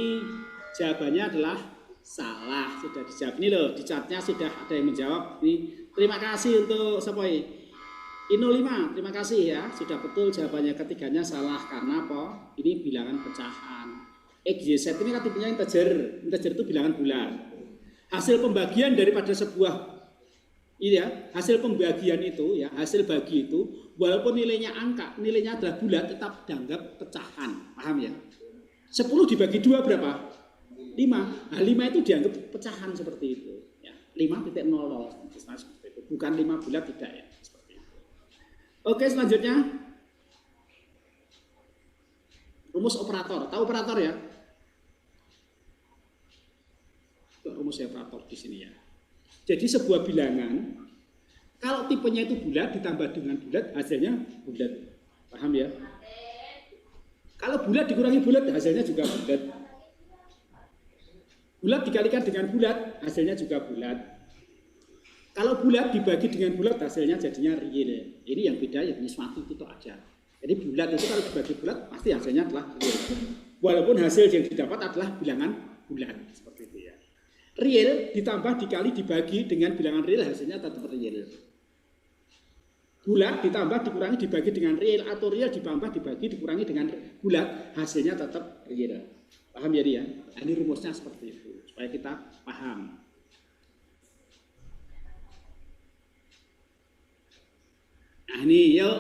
jawabannya adalah salah. Sudah dijawab. Ini loh, di catnya sudah ada yang menjawab. Ini, terima kasih untuk siapa ini? I05, terima kasih ya. Sudah betul jawabannya, ketiganya salah karena apa? Ini bilangan pecahan. X, Y, Z ini kan tipenya integer. Integer itu bilangan bulat. Hasil pembagian daripada sebuah hasil pembagian itu ya, hasil bagi itu walaupun nilainya angka, nilainya adalah bulat tetap dianggap pecahan. Paham ya? 10 dibagi 2 berapa? 5. Nah, 5 itu dianggap pecahan seperti itu ya. 5,00 seperti itu. Bukan 5 bulat, tidak ya. Oke, selanjutnya rumus operator. Tahu operator ya? Rumus operator di sini ya. Jadi sebuah bilangan kalau tipenya itu bulat ditambah dengan bulat hasilnya bulat. Paham ya? Kalau bulat dikurangi bulat hasilnya juga bulat. Bulat dikalikan dengan bulat hasilnya juga bulat. Kalau bulat dibagi dengan bulat hasilnya jadinya real. Ini yang beda, yang suatu itu aja. Jadi bulat itu kalau dibagi bulat pasti hasilnya adalah real. Walaupun hasil yang didapat adalah bilangan bulat seperti itu ya. Real ditambah dikali dibagi dengan bilangan real hasilnya tetap real. Bulat ditambah dikurangi dibagi dengan real atau real ditambah dibagi dikurangi dengan bulat hasilnya tetap real. Paham ya dia? Nah, ini rumusnya seperti itu supaya kita paham. Nah ini yuk,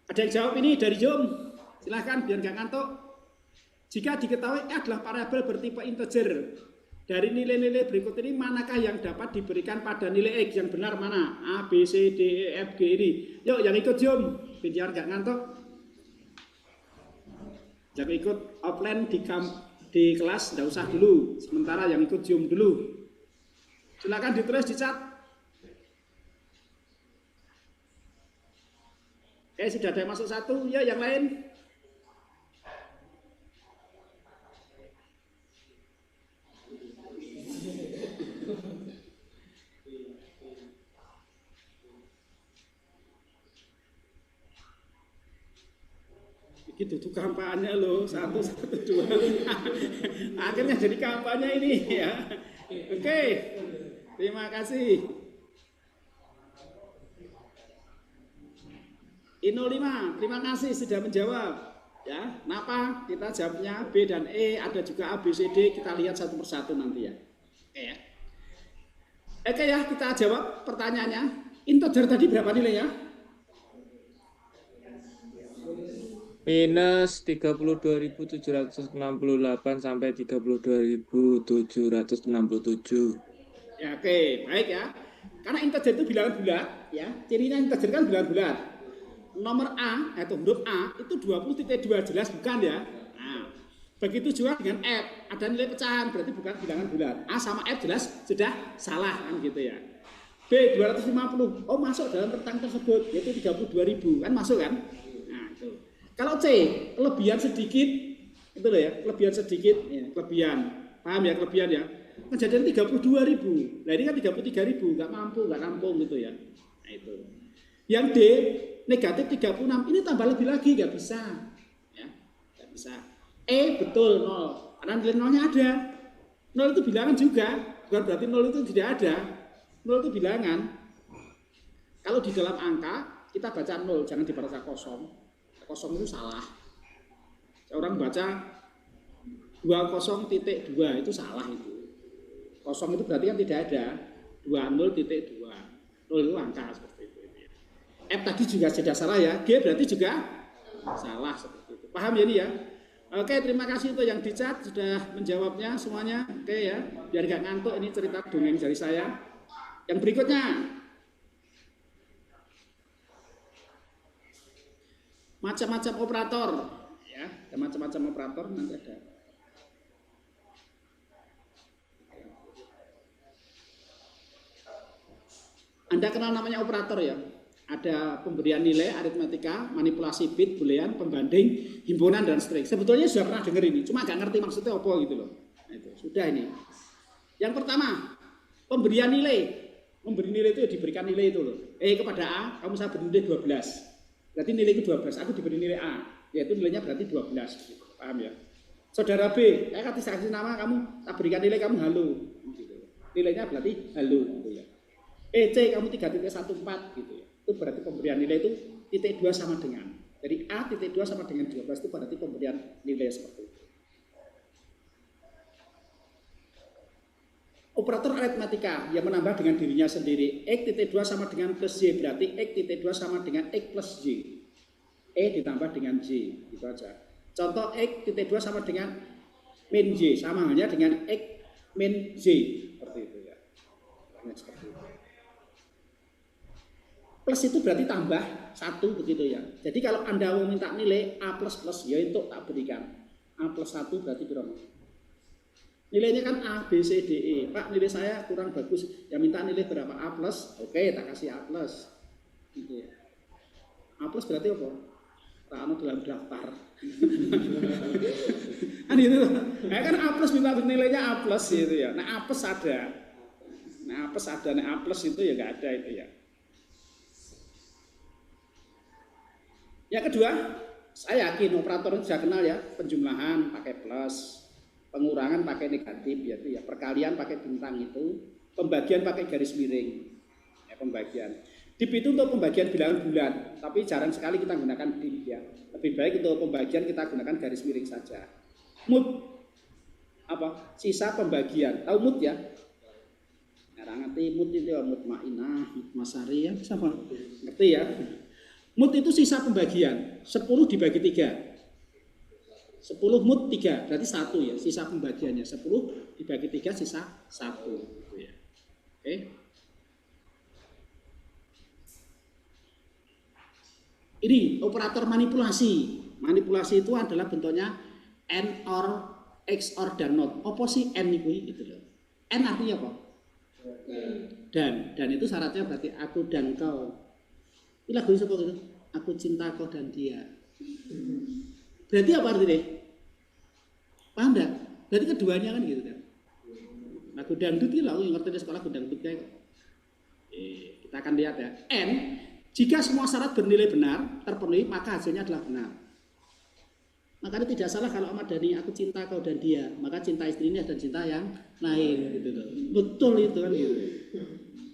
ada yang jawab ini dari Zoom, silahkan biar gak ngantuk. Jika diketahui adalah variabel bertipe integer, dari nilai-nilai berikut ini manakah yang dapat diberikan pada nilai X? Yang benar mana? A, B, C, D, E, F, G ini. Yuk yang ikut Zoom, biar gak ngantuk. Yang ikut offline di kelas tidak usah dulu, sementara yang ikut Zoom dulu. Silahkan ditulis di chat. Oke, sudah ada yang masuk satu, ya yang lain. Begitu tuh kampanye loh, 1, 1, 2. Akhirnya jadi kampanye ini ya. Oke, terima kasih. I05, terima kasih sudah menjawab. Ya, kenapa? Kita jawabnya B dan E, ada juga A, B, C, D. Kita lihat satu persatu nanti ya. Oke ya. Oke ya, kita jawab pertanyaannya. Integer tadi berapa nilainya? Minus 32.768 sampai 32.767. Ya, oke, baik ya. Karena integer itu bilangan bulat, ya. Cirinya integer kan bilangan bulat. Nomor A atau huruf A itu 20,2 jelas bukan ya. Nah, begitu juga dengan F, ada nilai pecahan berarti bukan bilangan bulat. A sama F jelas sudah salah kan gitu ya. B 250, oh masuk dalam rentang tersebut yaitu 32.000 kan masuk kan. Nah itu. Kalau C kelebihan sedikit itu loh ya, kelebihan sedikit, ya, kelebihan paham ya kelebihan ya. Kejadian 32.000, nah ini kan 33.000 nggak mampu nggak nampung gitu ya. Nah itu. Yang D negatif 36 ini tambah lebih lagi nggak bisa ya nggak bisa. E betul 0 karena nilai 0-nya ada. 0 itu bilangan juga bukan berarti 0 itu tidak ada. 0 itu bilangan. Kalau di dalam angka kita baca 0 jangan dibaca kosong. Kosong itu salah. Orang baca 20.2 itu salah itu. Kosong itu berarti kan tidak ada. 20.2 0 itu angka seperti itu. F tadi juga sudah salah ya, G berarti juga salah seperti itu. Paham ya ini ya? Oke, terima kasih untuk yang di chat sudah menjawabnya semuanya. Oke ya, biar gak ngantuk ini cerita dongeng dari saya. Yang berikutnya, macam-macam operator, ya, ada macam-macam operator nanti ada. Anda kenal namanya operator ya? Ada pemberian nilai, aritmetika, manipulasi bit, boolean, pembanding, himpunan, dan string. Sebetulnya sudah pernah dengar ini, cuma nggak ngerti maksudnya apa gitu loh. Nah, itu sudah ini. Yang pertama, pemberian nilai. Memberi nilai itu ya diberikan nilai itu loh. Kepada A, kamu saya beri nilai 12. Berarti nilai itu 12, aku diberi nilai A. Yaitu nilainya berarti 12. Gitu. Paham ya? Saudara B, saya kasih nama kamu, tak berikan nilai kamu halo. Gitu. Nilainya berarti halo. Gitu ya. C, kamu 3.14 gitu ya. itu berarti pemberian nilai itu titik 2 sama dengan. Jadi A titik 2 sama dengan 12 itu berarti pemberian nilai seperti itu. Operator aritmatika yang menambah dengan dirinya sendiri. X titik 2 sama dengan plus Y, berarti X titik 2 sama dengan X plus Y. E ditambah dengan Y, gitu aja. Contoh X titik 2 sama dengan min Y, sama halnya dengan X min Y, seperti itu ya. Seperti itu. Plus itu berarti tambah 1 begitu ya. Jadi kalau Anda mau minta nilai A plus plus, ya itu tak berikan. A plus 1 berarti berapa? Nilainya kan A, B, C, D, E. Pak, nilai saya kurang bagus. Ya minta nilai berapa? A plus. Oke, tak kasih A plus. Gitu ya. A plus berarti apa? Tak anu dalam daftar. Kan gitu. Kan A plus minta nilainya A plus gitu ya. Nah, A plus ada. Nah, A plus ada. Nah, A plus itu ya nggak ada itu ya. Yang kedua, saya yakin operator itu sudah kenal ya, penjumlahan pakai plus, pengurangan pakai negatif, yaitu ya perkalian pakai bintang itu, pembagian pakai garis miring, ya pembagian. Dip itu untuk pembagian bilangan bulan, tapi jarang sekali kita gunakan dip ya. Lebih baik untuk pembagian kita gunakan garis miring saja. Mut apa? Sisa pembagian. Tahu mut ya? Nah, ngerti mut itu ya, mut ma'inah, mut masari ya, bisa apa? Ngerti ya? Mut itu sisa pembagian, 10 dibagi 3. 10 mut 3, berarti 1 ya, sisa pembagiannya 10 dibagi 3 sisa 1 gitu ya. Oke. Ini operator manipulasi. Manipulasi itu adalah bentuknya AND, OR, XOR dan NOT. Apa sih AND itu gitu loh. AND artinya apa? Dan itu syaratnya berarti aku dan kau. Ini lagu seperti itu. Aku cinta kau dan dia. Berarti apa artinya? Paham enggak? Berarti keduanya kan gitu kan. Lagu dangdut itu lagu yang ngerti di sekolah lagu dangdut kayak. Kita akan lihat ya. N, jika semua syarat bernilai benar terpenuhi maka hasilnya adalah benar. Makanya tidak salah kalau Ahmad Dhani aku cinta kau dan dia, maka cinta istri ini dan cinta yang lain gitu loh. Betul itu kan gitu.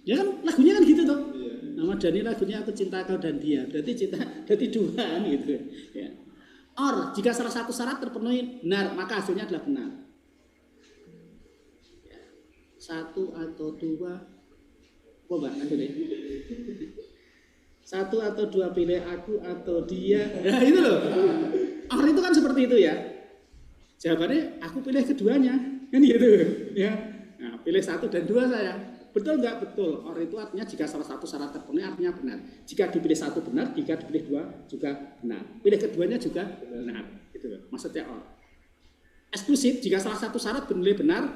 Ya kan lagunya kan gitu tuh. Ahmad Dhani lagunya aku cinta kau dan dia, berarti cinta berarti dua kan gitu ya. Or, jika salah satu syarat terpenuhi benar, maka hasilnya adalah benar. Satu atau dua, coba aduh deh. Satu atau dua pilih aku atau dia. Nah itu loh. Or itu kan seperti itu ya. Jawabannya aku pilih keduanya, kan gitu ya. Nah, pilih 1 dan 2 saya. Betul nggak? Betul. Or itu artinya jika salah satu syarat terpenuhi artinya benar. Jika dipilih 1 benar, jika dipilih 2 juga benar. Pilih keduanya juga benar. Gitu loh. Maksudnya or. Eksklusif, jika salah satu syarat bernilai benar,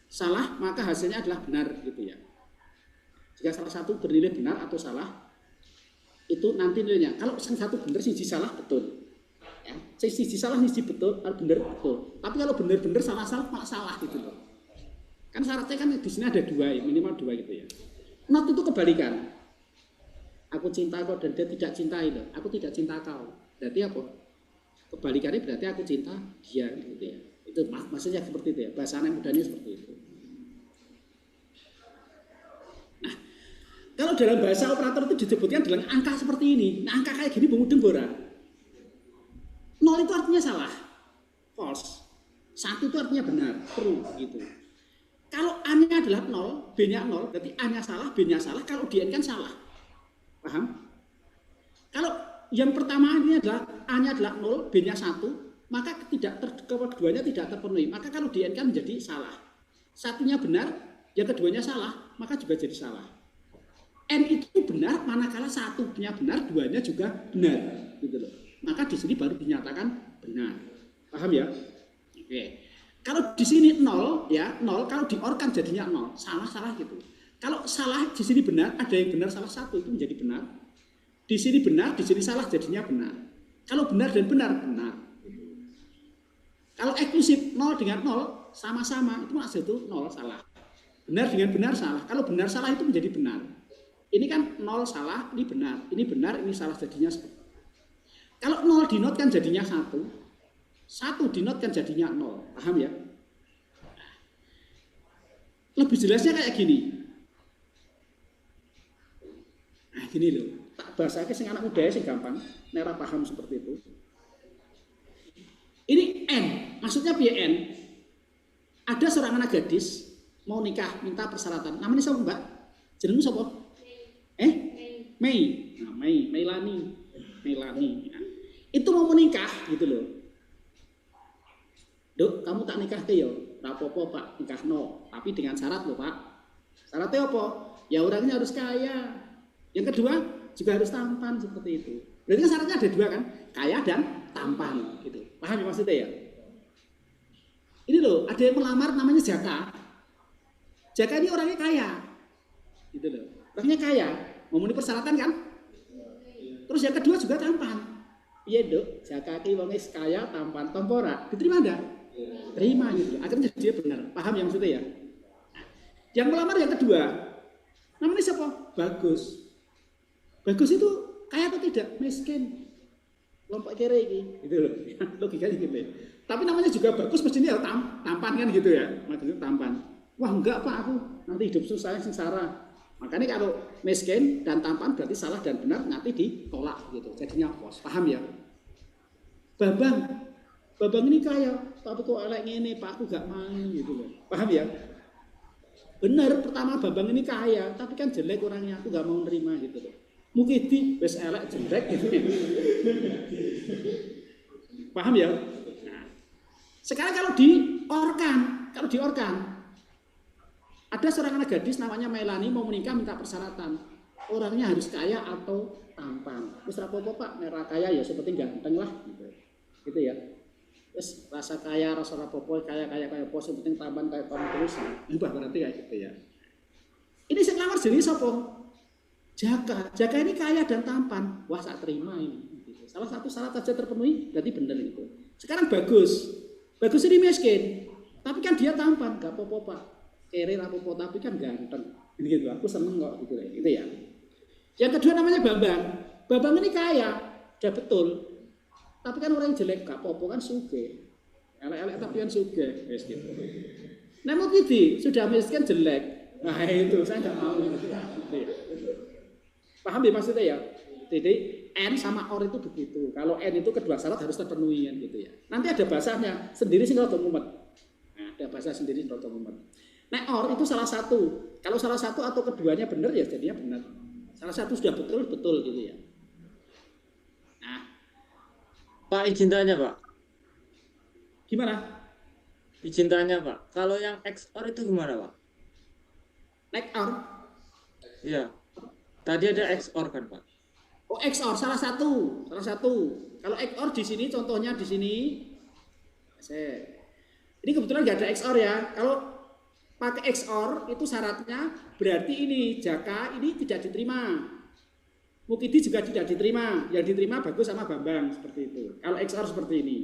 salah maka hasilnya adalah benar gitu ya. Jika salah satu bernilai benar atau salah, itu nanti nilainya. Kalau satu benar, siji salah betul. Ya, siji salah, siji betul, benar betul. Tapi kalau benar-benar salah-salah malah salah gitu loh. Kan syaratnya kan di sini ada 2 ya, minimal 2 gitu ya. Not itu kebalikan. Aku cinta kau dan dia tidak cintai loh. Aku tidak cinta kau. Berarti apa? Kebalikannya berarti aku cinta dia gitu ya. Itu maksudnya seperti itu ya. Bahasa anak mudanya seperti itu. Nah, kalau dalam bahasa operator itu disebutkan dengan angka seperti ini. Nah, angka kayak gini mudeng bora. 0 itu artinya salah, false. 1 itu artinya benar, true gitu. Kalau A-nya adalah 0, B-nya 0, berarti A-nya salah, B-nya salah. Kalau di N kan salah. Paham? Kalau yang pertama ini adalah A-nya adalah 0, B-nya 1, maka keduanya tidak terpenuhi. Maka kalau di N kan menjadi salah. Satunya benar, yang keduanya salah, maka juga jadi salah. N itu benar, manakala satunya benar, duanya juga benar. Gitu loh. Maka di sini baru dinyatakan benar. Paham ya? Oke. Kalau di sini 0 ya, 0 kalau di OR kan jadinya 0, salah gitu. Kalau salah di sini benar, ada yang benar salah satu itu menjadi benar. Di sini benar, di sini salah jadinya benar. Kalau benar dan benar, benar. Kalau eksklusif 0 dengan 0 sama-sama itu maksud itu 0 salah. Benar dengan benar salah. Kalau benar salah itu menjadi benar. Ini kan 0 salah, ini benar, ini salah jadinya seperti. Kalau 0 di not kan jadinya 1. 1 di not kan jadinya 0. Paham ya? Lebih jelasnya kayak gini. Nah, gini loh, tak bahasake sing anak muda sing gampang, nek ora paham seperti itu. Ini N, maksudnya piye N? Ada seorang anak gadis mau nikah, minta persyaratan. Namanya siapa, Mbak? Jenengmu siapa? Mei. Nah, Meilani. Ya. Itu mau menikah gitu loh. Duk, kamu tak nikah ke yo? Rapopo Pak, nikah no. Tapi dengan syarat loh Pak. Syaratnya apa? Ya orangnya harus kaya. Yang kedua juga harus tampan seperti itu. Berarti kan syaratnya ada dua kan? Kaya dan tampan gitu. Paham ya maksudnya ya? Ini loh, ada yang melamar namanya Jaka. Jaka ini orangnya kaya. Gitu loh. Orangnya kaya, memenuhi persyaratan kan? Terus yang kedua juga tampan. Iya dok, Jaka ini orangnya kaya, tampan, tompora. Diterima enggak? Terima gitu. Akhirnya dia benar. Paham yang maksudnya ya? Yang melamar yang kedua, namanya siapa? Bagus. Bagus itu kaya atau tidak? Miskin. Lompat kere ini, gitu loh. Logikanya gitu ya. Tapi namanya juga bagus, mestinya ya tampan kan gitu ya. Maksudnya tampan. Wah enggak Pak, aku nanti hidup susah sengsara. Makanya kalau miskin dan tampan berarti salah dan benar nanti ditolak gitu. Jadinya pos. Paham ya? Babang ini kaya, tapi kok elek ngene Pak, aku gak mau gitu loh. Paham ya? Benar, pertama Babang ini kaya, tapi kan jelek orangnya, aku gak mau nerima gitu loh. Mukidi wis elek jelek gitu. Paham ya? Nah, sekarang kalau diorkan, ada seorang anak gadis namanya Melani mau menikah minta persyaratan. Orangnya harus kaya atau tampan. Terus rapopo Pak, merah kaya ya seperti ganteng lah gitu. Gitu ya. Terus rasa kaya, rasa rapopo, kaya pos penting tampan kayak kamu terus. Mbah berarti kayak gitu ya. Ini sing lamar jenis apa? Jaka ini kaya dan tampan. Wah, saya terima ini. Salah satu syarat saja terpenuhi, berarti benar itu. Sekarang bagus ini miskin, tapi kan dia tampan, gak apa-apa Pak. Kere apa-apa, tapi kan ganteng. Ini gitu, aku seneng kok gitu ya. Yang kedua namanya Bambang ini kaya, udah betul. Tapi kan orang jelek, gak apa-apa kan suge. Elek-elek tapi kan suge, wes gitu. Namun gitu, sudah miskin jelek. Nah itu saya nggak mau. Gitu ya. Paham ya maksudnya ya? Jadi N sama OR itu begitu. Kalau N itu kedua syarat harus terpenuhi kan gitu ya. Nanti ada bahasanya sendiri sing rada mumet. Nah, ada bahasa sendiri rada mumet. Nah, OR itu salah satu. Kalau salah satu atau keduanya benar ya jadinya benar. Salah satu sudah betul gitu ya. Nah, Pak izin tanya Pak. Gimana? Izin tanya Pak. Kalau yang XOR itu gimana Pak? Like OR? Iya. Tadi ada XOR kan Pak? Oh, XOR salah satu. Kalau XOR di sini contohnya di sini. Ini kebetulan nggak ada XOR ya. Kalau pakai XOR itu syaratnya berarti ini Jaka ini tidak diterima. Mukidi juga tidak diterima. Yang diterima Bagus sama Bambang seperti itu. Kalau XOR seperti ini.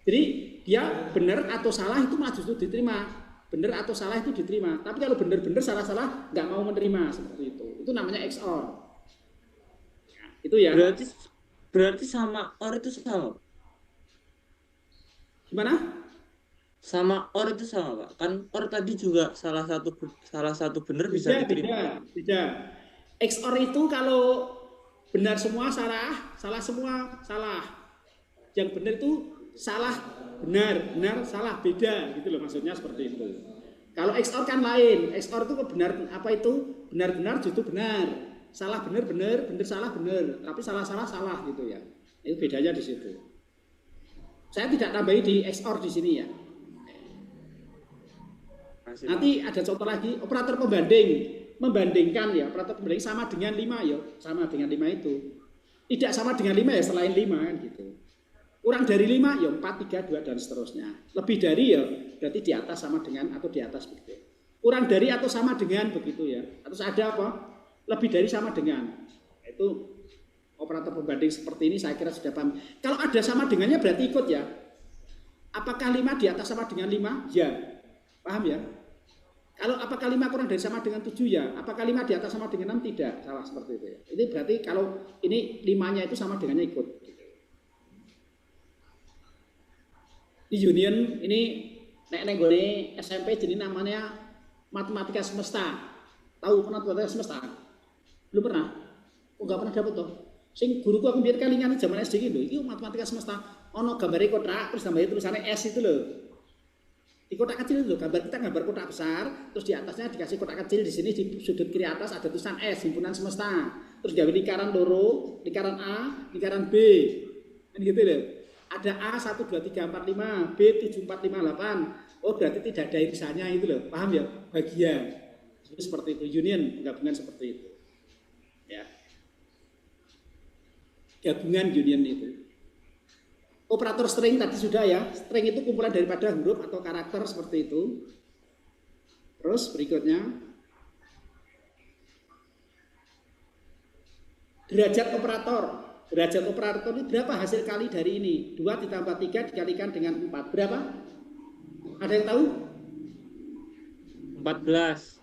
Jadi dia benar atau salah itu malah justru diterima. Benar atau salah itu diterima. Tapi kalau benar-benar salah-salah nggak mau menerima seperti itu. Itu namanya XOR. Nah, itu ya. Berarti sama OR itu sama. Gimana? Sama OR itu sama Pak. Kan OR tadi juga salah satu benar bisa diterima. Beda. XOR itu kalau benar semua salah semua salah. Yang benar itu salah benar salah beda gitu loh maksudnya seperti itu. Kalau XOR kan lain. XOR itu benar justru benar. Salah benar salah benar. Tapi salah gitu ya. Itu bedanya di situ. Saya tidak tambahi di XOR di sini ya. Nanti ada contoh lagi operator membandingkan ya. Operator pembanding sama dengan 5 ya. Sama dengan 5 itu. Tidak sama dengan 5 ya selain 5 kan gitu. Kurang dari 5 ya 4, 3, 2 dan seterusnya. Lebih dari ya berarti di atas sama dengan atau di atas begitu. Kurang dari atau sama dengan begitu ya. Atau ada apa? Lebih dari sama dengan. Itu operator pembanding seperti ini saya kira sudah paham. Kalau ada sama dengannya berarti ikut ya. Apakah 5 di atas sama dengan 5? Ya. Paham ya? Kalau apakah 5 kurang dari sama dengan 7 ya? Apakah 5 di atas sama dengan 6? Tidak. Salah seperti itu ya. Ini berarti kalau ini 5-nya itu sama dengannya ikut. Di Union ini nek gone SMP jadi namanya matematika semesta. Tahu matematika semesta? Belum pernah? Kok nggak pernah dapat toh? Sing guruku aku biar kelingan zaman SD gitu. Iki matematika semesta. Ono gambare kotak terus tambahnya tulisannya S itu loh. Di kotak kecil itu loh, kita gambar kotak besar, terus di atasnya dikasih kotak kecil, di sini di sudut kiri atas ada tulisan S, himpunan semesta. Terus gawe lingkaran loro, lingkaran A, lingkaran B. Kan gitu loh. Ada A 1 2 3 4 5, B 7 4 5 8. Oh, berarti tidak ada irisannya itu loh. Paham ya? Bagian. Seperti itu, union, gabungan seperti itu. Ya. Gabungan union itu. Operator string tadi sudah ya. String itu kumpulan daripada huruf atau karakter seperti itu. Terus berikutnya derajat operator. Derajat operator ini berapa hasil kali dari ini? 2 ditambah 3 dikalikan dengan 4. Berapa? Ada yang tahu? 14.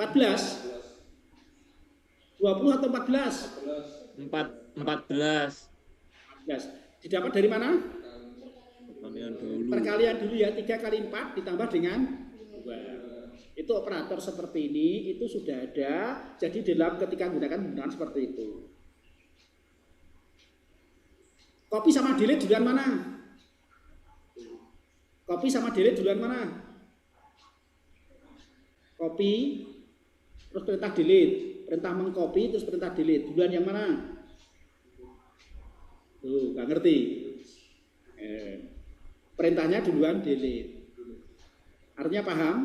14? 20 atau 14? 14. 14. Didapat dari mana? Perkalian dulu. Perkalian dulu ya, 3 kali 4 ditambah dengan 2. Itu operator seperti ini, itu sudah ada. Jadi dalam ketika menggunakan seperti itu. Copy sama delete duluan mana? Copy sama delete duluan mana? Copy, terus perintah delete. Perintah mengcopy, terus perintah delete. Duluan yang mana? Tuh, nggak ngerti. Perintahnya duluan delete. Artinya paham?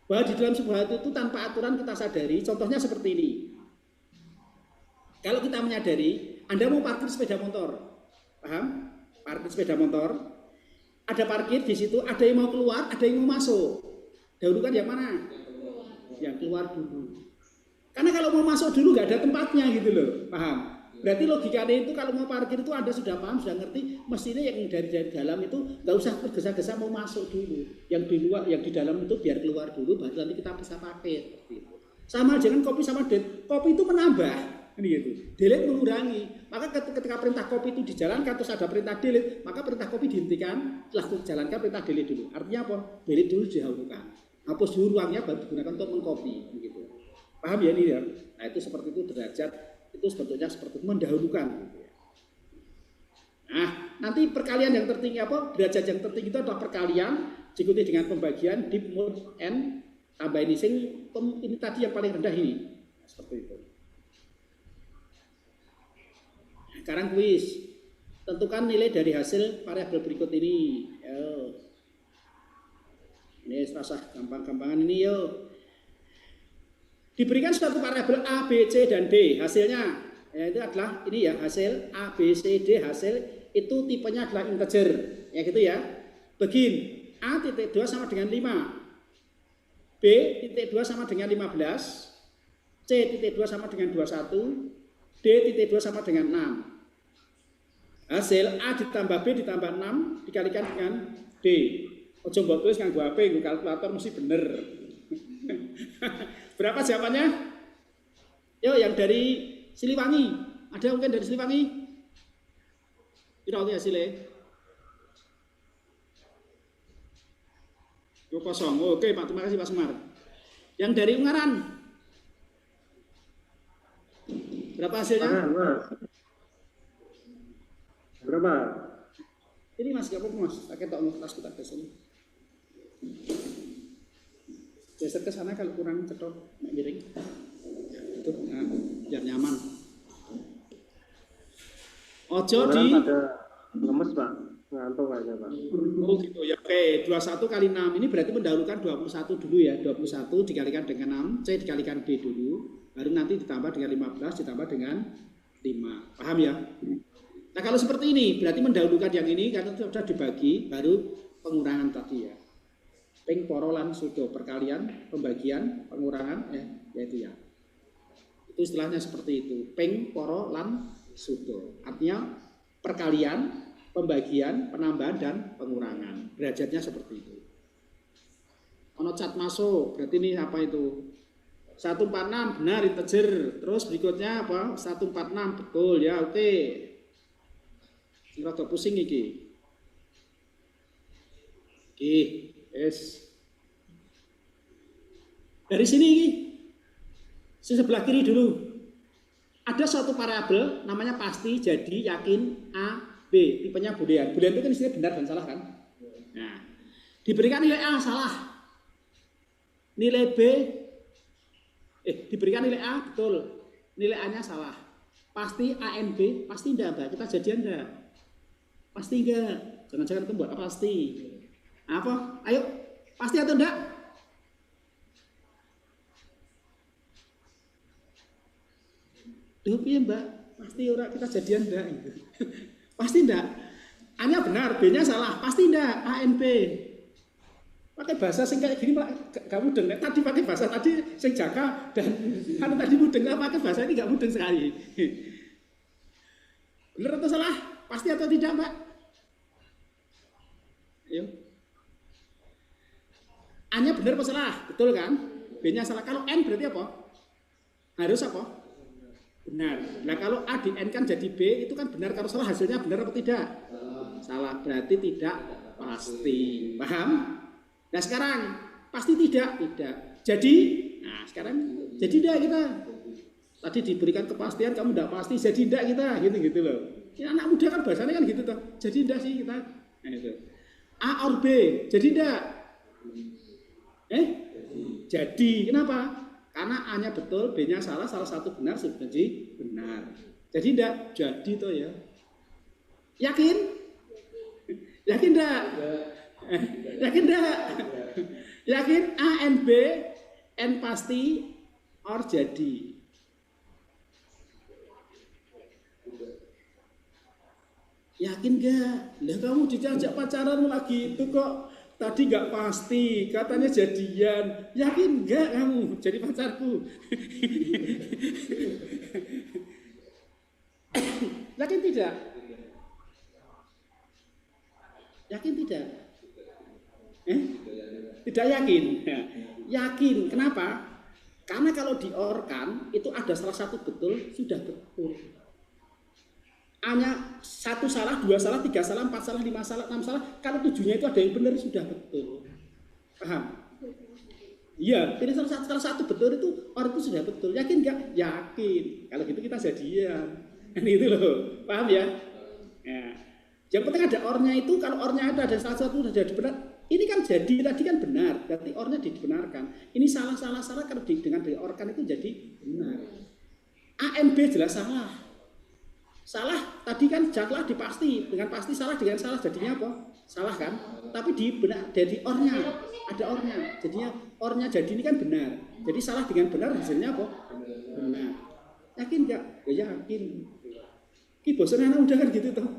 Bahwa di dalam sebuah itu tanpa aturan kita sadari, contohnya seperti ini. Kalau kita menyadari, Anda mau parkir sepeda motor, paham? Parkir sepeda motor, ada parkir di situ, ada yang mau keluar, ada yang mau masuk. Dahulukan yang mana? Yang keluar dulu. Karena kalau mau masuk dulu nggak ada tempatnya gitu loh, paham? Berarti logikanya itu kalau mau parkir itu Anda sudah paham, sudah ngerti, mestinya yang dari dalam itu nggak usah tergesa-gesa mau masuk dulu. Yang di luar, yang di dalam itu biar keluar dulu, baru nanti kita bisa pakai. Sama jangan copy sama delete. Copy itu menambah, ini gitu. Delete mengurangi. Maka ketika perintah copy itu dijalankan terus ada perintah delete, maka perintah copy dihentikan, setelah dijalankan perintah delete dulu. Artinya apa? Delete dulu dihapuskan. Hapus dulu ruangnya baru digunakan untuk mengcopy, gitu. Paham ya ini ya? Nah itu seperti itu derajat. Itu sebetulnya seperti mendahulukan. Nah, nanti perkalian yang tertinggi apa? Derajat yang tertinggi itu adalah perkalian diikuti dengan pembagian deep mode n tambah ini ini tadi yang paling rendah ini. Nah, seperti itu. Nah, sekarang kuis. Tentukan nilai dari hasil variabel berikut ini. Yo. Ini serasa gampang-gampangan ini yo. Diberikan suatu variabel A, B, C, dan D. Hasilnya ya, itu adalah ini ya hasil A, B, C, D. Hasil itu tipenya adalah integer. Ya gitu ya. Begin A titik 2 sama dengan 5. B titik 2 sama dengan 15. C titik 2 sama dengan 21. D titik 2 sama dengan 6. Hasil A ditambah B ditambah 6 dikalikan dengan D. Ojo mbok tulis nganggo HP, kalkulator mesti bener. Berapa jawabannya? Yo, yang dari Siliwangi. Ada mungkin dari Siliwangi? Tidak hasilnya. 2-0. Oke, Pak. Terima kasih Pak Semar. Yang dari Ungaran. Berapa hasilnya? Berapa? Ini Mas, gak apa-apa Mas. Pakai tok tas kita ke sini. Geser ke sana kalau kurang cetok miring. Itu nah, biar nyaman. Ojo di lemes Pak, ngantuk aja Pak. Oh gitu ya. Oke, 21 kali 6 ini berarti mendahulukan 21 dulu ya. 21 dikalikan dengan 6, C dikalikan B dulu, baru nanti ditambah dengan 15 ditambah dengan 5. Paham ya? Nah, kalau seperti ini berarti mendahulukan yang ini karena sudah dibagi, baru pengurangan tadi ya. Ping porolan sudo perkalian, pembagian, pengurangan yaitu ya. Itu istilahnya seperti itu. Ping porolan sudo. Artinya perkalian, pembagian, penambahan dan pengurangan. Derajatnya seperti itu. Ono cat masuk, berarti ini apa itu? 146 benar integer. Terus berikutnya apa? 146 betul ya, oke. Rada pusing iki. Oke. Yes. Dari sini, si sebelah kiri dulu. Ada suatu variabel namanya pasti, jadi, yakin, A, B, tipenya boolean. Boolean itu kan istilahnya benar dan salah kan? Nah, diberikan nilai A salah, nilai B, diberikan nilai A betul, nilai A-nya salah. Pasti A and B, pasti enggak, Mbak? Kita jadian enggak? Pasti enggak? Jangan-jangan itu buat apa pasti? Apa? Ayo, pasti atau enggak? Duh, iya Mbak, pasti orang kita jadian enggak? Pasti enggak? A-nya benar, B-nya salah, pasti enggak? A and B. Pakai bahasa sing kayak gini gak mudeng. Tadi pakai bahasa tadi sing jaka dan kan tadi mudeng, pakai bahasa ini gak mudeng sekali. Benar atau salah? Pasti atau tidak, Mbak? Ayo. A-nya benar atau salah? Betul kan? B-nya salah. Kalau N berarti apa? Harus apa? Benar. Nah kalau A di N kan jadi B, itu kan benar. Kalau salah hasilnya benar atau tidak? Salah. Berarti tidak pasti. Paham? Nah sekarang pasti tidak. Jadi, nah sekarang jadi tidak kita. Tadi diberikan kepastian, kamu tidak pasti, jadi tidak kita, gitu loh. Ya, anak muda kan bahasanya kan gitu toh. Jadi tidak sih kita. Nah, itu. A or B, jadi tidak. Jadi kenapa? Karena A-nya betul, B-nya salah, salah satu benar, jadi benar. Jadi tidak, jadi toh ya. Yakin? Yakin tidak? Yakin tidak? Yakin A and B, N pasti, or jadi. Yakin gak? Lah kamu diajak pacaran lagi itu kok tadi gak pasti, katanya jadian. Yakin gak kamu jadi pacarku? Yakin tidak? Yakin tidak? Tidak yakin. Yakin. Kenapa? Karena kalau diorkan itu ada salah satu betul, sudah betul. A-nya 1 salah, 2 salah, 3 salah, 4 salah, 5 salah, 6 salah. Kalau 7-nya itu ada yang benar, sudah betul. Paham? Iya, pilih salah satu betul itu, orang itu sudah betul. Yakin nggak? Yakin. Kalau gitu kita jadian. Kan itu loh. Paham ya? Ya. Yang penting ada ornya itu, kalau ornya ada salah satu sudah jadi benar. Ini kan jadi, tadi kan benar. Berarti ornya dibenarkan. Ini salah, kalau dengan diorkan itu jadi benar. A and B jelas salah. Salah tadi kan jaklah dipasti, dengan pasti salah dengan salah jadinya apa? Salah kan? Tapi di benar jadi ornya, ada ornya. Jadinya ornya jadi ini kan benar. Jadi salah dengan benar hasilnya apa? Benar. Yakin enggak? Ya yakin. Ki bosan anak udah kan gitu toh.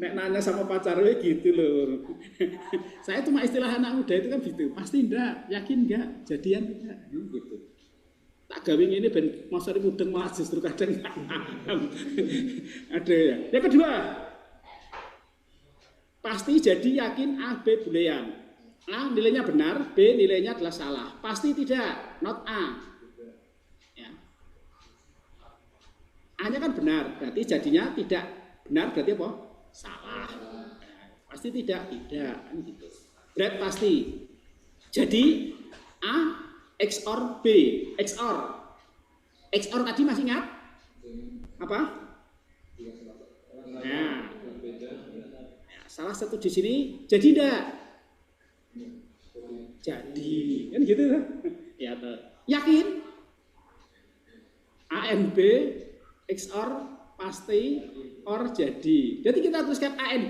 Nek nanya sama pacarnya gitu loh. Saya cuma istilah anak muda itu kan gitu. Pasti enggak, yakin enggak, jadian enggak, gitu. Tak gawing ini ben masa mudeng malah justru kadang ada ya. Yang kedua, pasti jadi yakin A, B boolean. A nilainya benar, B nilainya adalah salah. Pasti tidak, not A. Ya. A-nya kan benar, berarti jadinya tidak benar, berarti apa? Salah. Pasti tidak, gitu. Berarti pasti. Jadi A XOR B, XOR tadi masih ingat? Apa? Nah, salah satu di sini jadi enggak? Jadi, kan gitu kan? Ya, yakin? A and B XOR pasti or jadi. Jadi kita tuliskan A and B